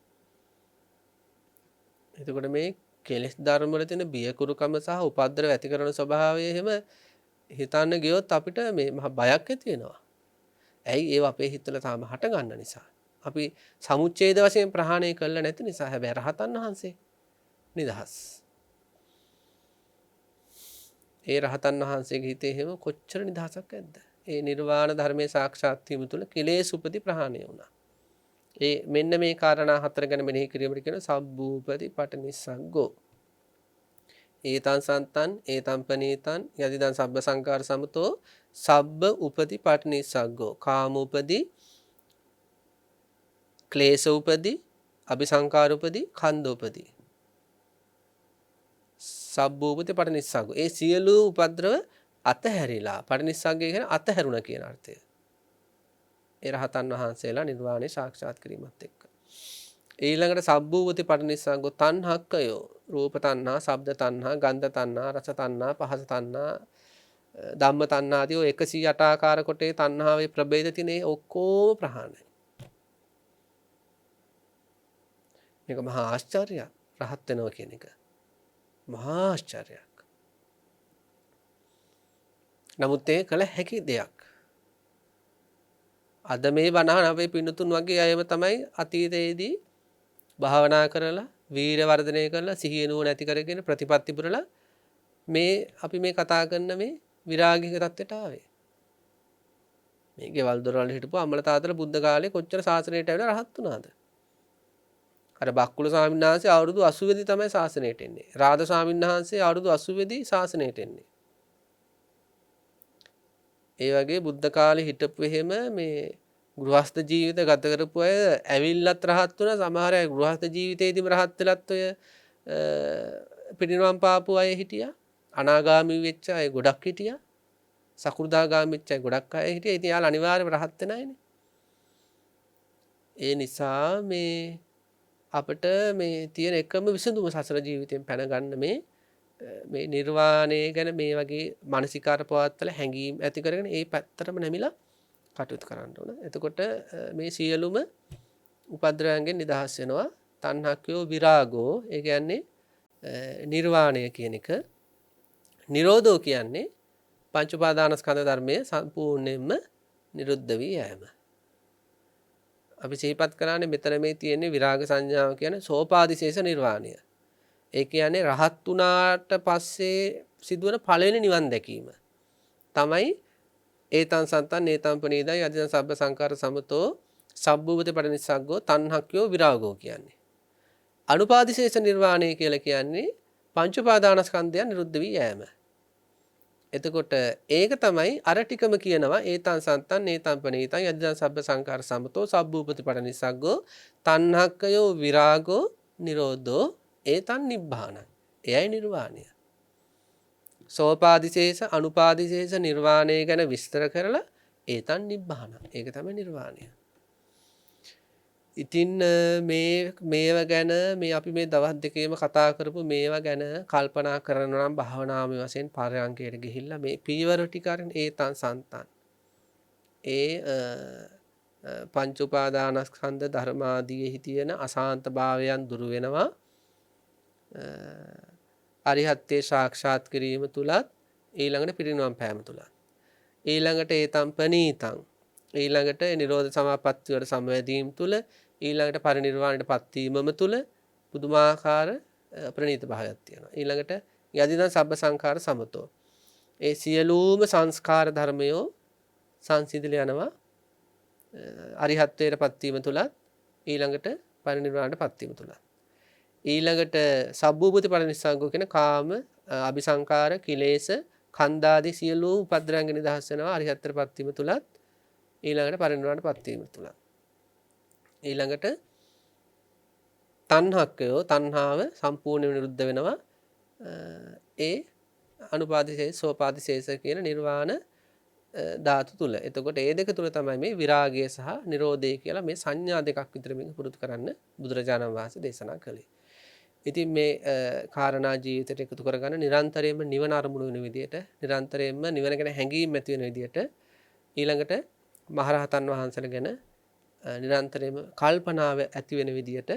එතකොට මේ කෙලෙස් ධර්ම වල තියෙන බියකුරුකම සහ උපද්‍රව ඇති කරන ස්වභාවය එහෙම හිතන්න ගියොත් අපිට මේ මහ බයක් ඇති වෙනවා. ඇයි? ඒව අපේ හිතවල තාම හට ගන්න නිසා. අපි සමුච්ඡේද වශයෙන් ප්‍රහාණය කළා නැති නිසා. හැබැයි රහතන් වහන්සේ නිදහස්. ඒ රහතන් වහන්සේගේ හිතේ එහෙම කොච්චර නිදහසක් ඇද්ද? ඒ නිර්වාණ ධර්මයේ සාක්ෂාත් වීම තුළ කෙලෙස් උපදි ප්‍රහාණය වුණා. ඒ මෙන්න මේ කාරණා හතර ගැන මෙනෙහි කිරීමට කියන සබ්බූපති පටිනිස්සග්ගෝ. ඒතං සන්තං ඒතං පනීතං යදිදං සබ්බ සංකාර සමතෝ සබ්බ උපති පටිනිස්සග්ගෝ. කාම උපදි, ක්ලේශ උපදි, අபிසංකාර උපදි, ඛණ්ඩ උපදි. සබ්බූපති පටිනිස්සග්ගෝ. ඒ සියලු උපද්‍රව අතහැරිලා. පටිනිස්සග්ගය කියන්නේ අතහැරුණා කියන අර්ථය. ඒ රහතන් වහන්සේලා නිර්වාණය සාක්ෂාත් කිරීමත් එක්ක. ඊළඟට සබ්බූපති පටිනිස්සග්ගෝ තණ්හක්කයෝ. රූප තණ්හා, ශබ්ද තණ්හා, ගන්ධ තණ්හා, රස තණ්හා, පහස තණ්හා, ධම්ම තණ්හා ආදී 108 ආකාර කොටේ තණ්හාවේ ප්‍රභේද තිනේ ඔක්කොම ප්‍රහාණය. මේක මහා ආශ්චර්යයක්. රහත් වෙනවා කියන එක. මහා ආශ්චර්යයක්. නමුත් ඒ කළ හැකි දෙයක්. අද මේ බණහන අපේ පින්නතුන් වගේ අයම තමයි අතීතයේදී භාවනා කරලා වීර වර්ධනය කරලා සිහිය නුවණ ඇති කරගෙන ප්‍රතිපත්ති පුරලා මේ අපි මේ කතා කරන මේ විරාගික தත්ත්වයට ආවේ. මේ ගෙවල් දොරවල් හිටපු අම්මලා තාත්තලා බුද්ධ කාලේ කොච්චර ශාසනයට ඇවිල්ලා රහත් වුණාද? අර බක්කුල ස්වාමීන් වහන්සේ අවුරුදු 80 දී තමයි ශාසනයට එන්නේ. රාද ස්වාමීන් වහන්සේ අවුරුදු 80 දී ශාසනයට එන්නේ. ඒ වගේ බුද්ධ කාලේ හිටපු එහෙම මේ ගෘහස්ත ජීවිත ගත කරපු අය ඇවිල්ලත් රහත් වුණා. සමහර අය ගෘහස්ත ජීවිතේදීම රහත් වෙලත් ඔය පිරිනිවන් පාපු අය හිටියා. අනාගාමී වෙච්ච අය ගොඩක් හිටියා. සකෘදාගාමී වෙච්ච අය ගොඩක් අය හිටියා. ඉතින් යාළ අනිවාර්යයෙන්ම රහත් වෙන අයනේ. ඒ නිසා මේ අපිට මේ තියෙන එකම විසඳුම සසර ජීවිතයෙන් පැන ගන්න මේ නිර්වාණය ගැන මේ වගේ මානසිකාර පවත්තල හැඟීම් ඇති කරගෙන ඒ පැත්තටම නැමිලා කටයුතු කරන්න ඕන. එතකොට මේ සියලුම උපද්‍රවයන්ගෙන් නිදහස් වෙනවා. තණ්හක්කයෝ විරාගෝ ඒ කියන්නේ නිර්වාණය කියන එක. නිරෝධෝ කියන්නේ පංච උපාදානස්කන්ධ ධර්මයේ සම්පූර්ණයෙන්ම නිරුද්ධ වී යෑම. අපි සිහිපත් කරන්නේ මෙතන මේ තියෙන්නේ විරාග සංඥාව කියන්නේ සෝපාදිශේෂ නිර්වාණය. ඒ කියන්නේ රහත් වුණාට පස්සේ සිදුවන පළවෙනි නිවන් දැකීම. තමයි ඒතං සන්තං ඒතං පනීදං යදිදං සබ්බ සංකාර සමතෝ සබ්බූපති පටිනිස්සග්ගෝ තණ්හක්කයෝ විරාගෝ කියන්නේ. අනුපාදිශේෂ නිර්වාණය කියලා කියන්නේ පංච උපාදානස්කන්ධයන් නිරුද්ධ වී යෑම. එතකොට ඒක තමයි අර ටිකම කියනවා ඒතං සන්තං ඒතං පනීතං යදිදං සබ්බ සංකාර සමතෝ සබ්බූපති පටිනිස්සග්ගෝ තණ්හක්කයෝ විරාගෝ නිරෝධෝ ඒතං නිබ්බානං. එයයි නිර්වාණය. සෝපාදිශේෂ අනුපාදිශේෂ නිර්වාණය ගැන විස්තර කරලා ඒතං නිබ්බානං. ඒක තමයි නිර්වාණය. ඉතින් මේව ගැන මේ අපි මේ දවස් දෙකේම කතා කරපු මේවා ගැන කල්පනා කරනවා නම් භාවනාමය වශයෙන් පරයන්කයට ගිහිල්ලා මේ පීවර ටික අරින් ඒතං සන්තං. ඒ පංච උපාදානස්කන්ධ ධර්මාදීෙහි තියෙන අසාන්ත භාවයන් දුරු වෙනවා. අරිහත්ත්වේ සාක්ෂාත් කිරීම තුලත් ඊළඟට පිරිනිවන් පෑම තුලත් ඊළඟට ඒතම් පනීතං ඊළඟට නිරෝධ සමාපත්තිය වල සමවැදීම් තුල ඊළඟට පරිනිර්වාණයට පත්වීමම තුල පුදුමාකාර ප්‍රණීත භාවයක් තියෙනවා. ඊළඟට යදිදං සබ්බ සංඛාර සමතෝ. ඒ සියලුම සංස්කාර ධර්මයෝ සංසිඳල යනවා අරිහත්ත්වයට පත්වීම තුලත් ඊළඟට පරිනිර්වාණයට පත්වීම තුලත්. ඊළඟට සබ්බූපති පටිනිස්සග්ගෝ කියන කාම අபிසංකාර කිලේශ ඛණ්ඩාදී සියලු උපද්‍රවයන් නිදහස් වෙනවා අරිහත්ත්වයට පත්වීම තුලත් ඊළඟට පරිනිර්වාණයට පත්වීම තුලත්. ඊළඟට තණ්හක්කයෝ තණ්හාව සම්පූර්ණයෙන් නිරුද්ධ වෙනවා ඒ අනුපාදිශේෂ සෝපාදිශේෂ කියන නිර්වාණ ධාතු තුල. එතකොට මේ දෙක තුල තමයි මේ විරාගය සහ නිරෝධය කියලා මේ සංඥා දෙකක් විතර මේක පුරුදු කරන්න බුදුරජාණන් වහන්සේ දේශනා කළේ. ඉතින් මේ කාරණා ජීවිතයට එකතු කරගන්න නිරන්තරයෙන්ම නිවන අරමුණු වෙන විදිහට නිරන්තරයෙන්ම නිවන ගැන හැඟීම් ඇති වෙන විදිහට ඊළඟට මහරහතන් වහන්සේලා ගැන නිරන්තරයෙන්ම කල්පනාව ඇති වෙන විදිහට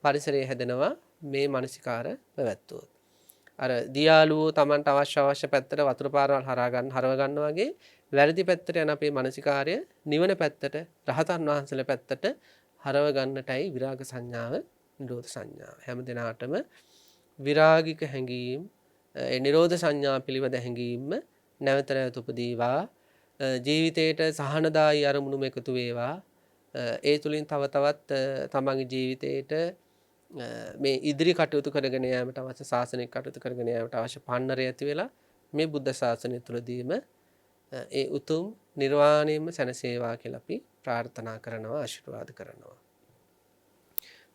පරිසරය හැදෙනවා මේ මානසිකාර පැවැත්වුවොත්. අර දියාලුවෝ Tamanට අවශ්‍ය පැත්තට වතුර පාරවල් හරව ගන්නවා වගේ වැරදි පැත්තට යන අපේ මානසිකාරය නිවන පැත්තට රහතන් වහන්සේලා පැත්තට හරව ගන්නටයි විරාග සංඥාව නිරෝධ සංඥාව. හැම දිනාටම විරාගික හැඟීම් නිරෝධ සංඥා පිළිබඳ හැඟීම් නැවත නැවත උපදීවා ජීවිතයට සහනදායී අරමුණුම එකතු වේවා. ඒ තුලින් තව තවත් තමන්ගේ ජීවිතයට මේ ඉදිරි කටයුතු කරගෙන යාමට අවශ්‍ය ශාසනික කටයුතු කරගෙන යාමට අවශ්‍ය පන්නරය ඇති වෙලා මේ බුද්ධ ශාසනය තුලදීම ඒ උතුම් නිර්වාණයම සැනසේවා කියලා අපි ප්‍රාර්ථනා කරනවා ආශිර්වාද කරනවා.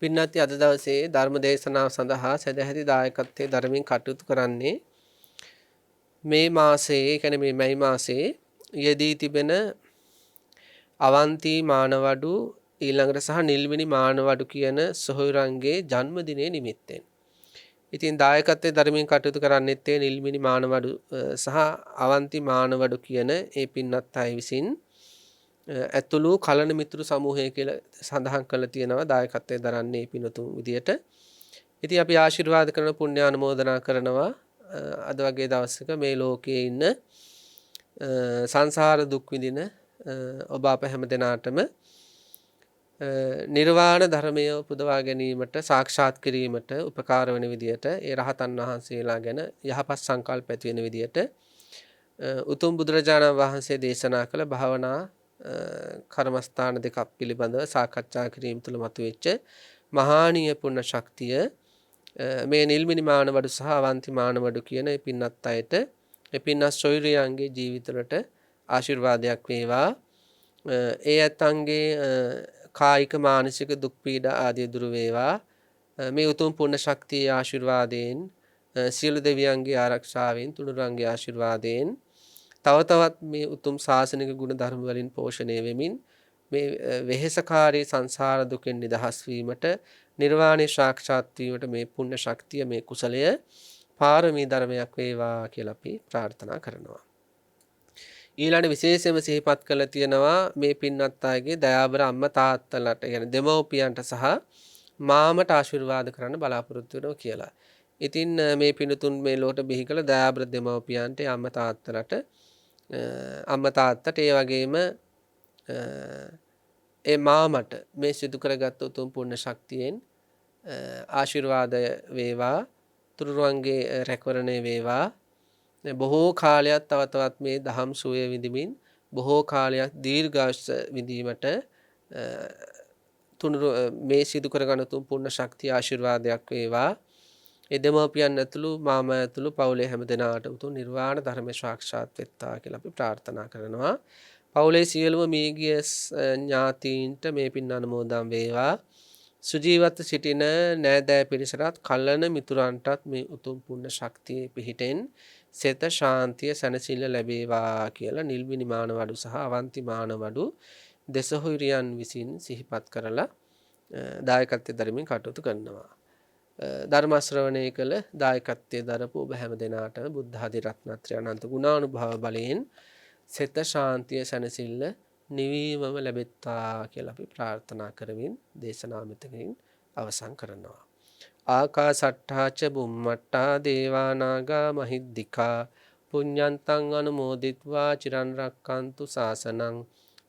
පින්වත්නි අද දවසේ ධර්ම දේශනාව සඳහා සදැහැති දායකත්වයේ ධර්මයෙන් කටයුතු කරන්නේ මේ මාසයේ කියන්නේ මේ මැයි මාසයේ යෙදී තිබෙන අවන්ති මානවඩු ඊළඟට සහ නිල්මිනි මානවඩු කියන සොහොයුරන්ගේ ජන්මදිනයේ නිමිත්තෙන්. ඉතින් දායකත්වයේ ධර්මයෙන් කටයුතු කරන්නෙත් ඒ නිල්මිනි මානවඩු සහ අවන්ති මානවඩු කියන ඒ පින්වත් අය විසින් ඇතුළු කලන මිතුරු සමූහය කියලා සඳහන් කරලා තියෙනවා දායකත්වයේ දරන්නේ පින්තුන් විදියට. ඉතින් අපි ආශිර්වාද කරන පුණ්‍ය ආනුමෝදනා කරනවා අද වගේ දවසක මේ ලෝකයේ ඉන්න සංසාර දුක් විඳින ඔබ අප හැම දෙනාටම නිර්වාණ ධර්මය උපදවා ගැනීමට සාක්ෂාත් කිරීමට උපකාර වෙන විදියට ඒ රහතන් වහන්සේලා ගැන යහපත් සංකල්ප ඇති වෙන විදියට උතුම් බුදුරජාණන් වහන්සේ දේශනා කළ භාවනා කර්මස්ථාන දෙකක් පිළිබඳව සාකච්ඡා කිරීම තුළ මතුවෙච්ච මහානීය පුණ්‍ය ශක්තිය මේ නිල්මිනි මානවඩු සහ අවන්ති මානවඩු කියන මේ පින්වත් අයට මේ පින්වත් සොයුරියන්ගේ ජීවිතවලට ආශිර්වාදයක් වේවා. ඒ ඇත්තන්ගේ කායික මානසික දුක් පීඩා ආදී දුරු වේවා. මේ උතුම් පුණ්‍ය ශක්තිය ආශිර්වාදයෙන් සියලු දෙවියන්ගේ ආරක්ෂාවෙන් තුනුරුවන්ගේ ආශිර්වාදයෙන් තව තවත් මේ උතුම් ශාසනික ගුණ ධර්ම වලින් පෝෂණය වෙමින් මේ වෙහෙසකාරී සංසාර දුකෙන් නිදහස් වීමට නිර්වාණය සාක්ෂාත් වීමට මේ පුණ්‍ය ශක්තිය මේ කුසලය පාරමී ධර්මයක් වේවා කියලා අපි ප්‍රාර්ථනා කරනවා. ඊළඟ විශේෂයෙන්ම සිහිපත් කරලා තියෙනවා මේ පින්වත් අයගේ දයාබර අම්මා තාත්තලාට يعني දෙමව්පියන්ට සහ මාමට ආශිර්වාද කරන්න බලාපොරොත්තු වෙනවා කියලා. ඉතින් මේ පින්තුන් මේ ලෝට බිහි කළ දයාබර දෙමව්පියන්ට අම්මා තාත්තලාට අම්මා තාත්තට ඒ වගේම ඒ මාමට මේ සිදු කරගත් උතුම් පුණ්‍ය ශක්තියෙන් ආශිර්වාදය වේවා. තුරුරුවන්ගේ රැකවරණය වේවා. බොහෝ කාලයක් තව තවත් මේ දහම් සුවය විඳිමින් බොහෝ කාලයක් දීර්ඝායුෂ විඳීමට තුනුරු මේ සිදු කරගන්න උතුම් පුණ්‍ය ශක්තිය ආශිර්වාදයක් වේවා. ඒ දෙමව්පියන් ඇතුළු මාමා ඇතුළු පවුලේ හැම දෙනාට උතුම් නිර්වාණ ධර්ම සාක්ෂාත් වෙත්තා කියලා අපි ප්‍රාර්ථනා කරනවා. පවුලේ සියලුම මියගිය ඥාතීන්ට මේ පින් අනුමෝදන් වේවා. සුජීවත්ව සිටින නෑදෑ පිරිසටත් කල්ලන මිතුරන්ටත් මේ උතුම් පුණ්‍ය ශක්තිය පිහිටෙන් සෙත ශාන්තිය සැනසෙල්ල ලැබේවා කියලා නිල්මිනි මානවඩු සහ අවන්ති මානවඩු දෙසොහොයුරියන් විසින් සිහිපත් කරලා දායකත්වයේ ධර්මයෙන් කටයුතු කරනවා. ධර්ම ශ්‍රවණය කළ දායකත්වයේ දරපු ඔබ හැම දෙනාටම බුද්ධ ආදී රත්නත්‍රය අනන්ත ගුණානුභාව බලයෙන් සෙත ශාන්තිය සැනසෙල්ල නිවීමම ලැබෙත්තා කියලා අපි ප්‍රාර්ථනා කරමින් දේශනාව මෙතනින් අවසන් කරනවා. ආකාසට්ඨා ච බුම්මට්ඨා දේවා නාග මහිද්దికා පුඤ්ඤන්තං අනුමෝදිත්වා චිරන් රක්칸තු ශාසනං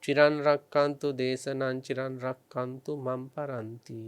චිරන් රක්칸තු දේශනං චිරන් රක්칸තු මම් පරන්ති.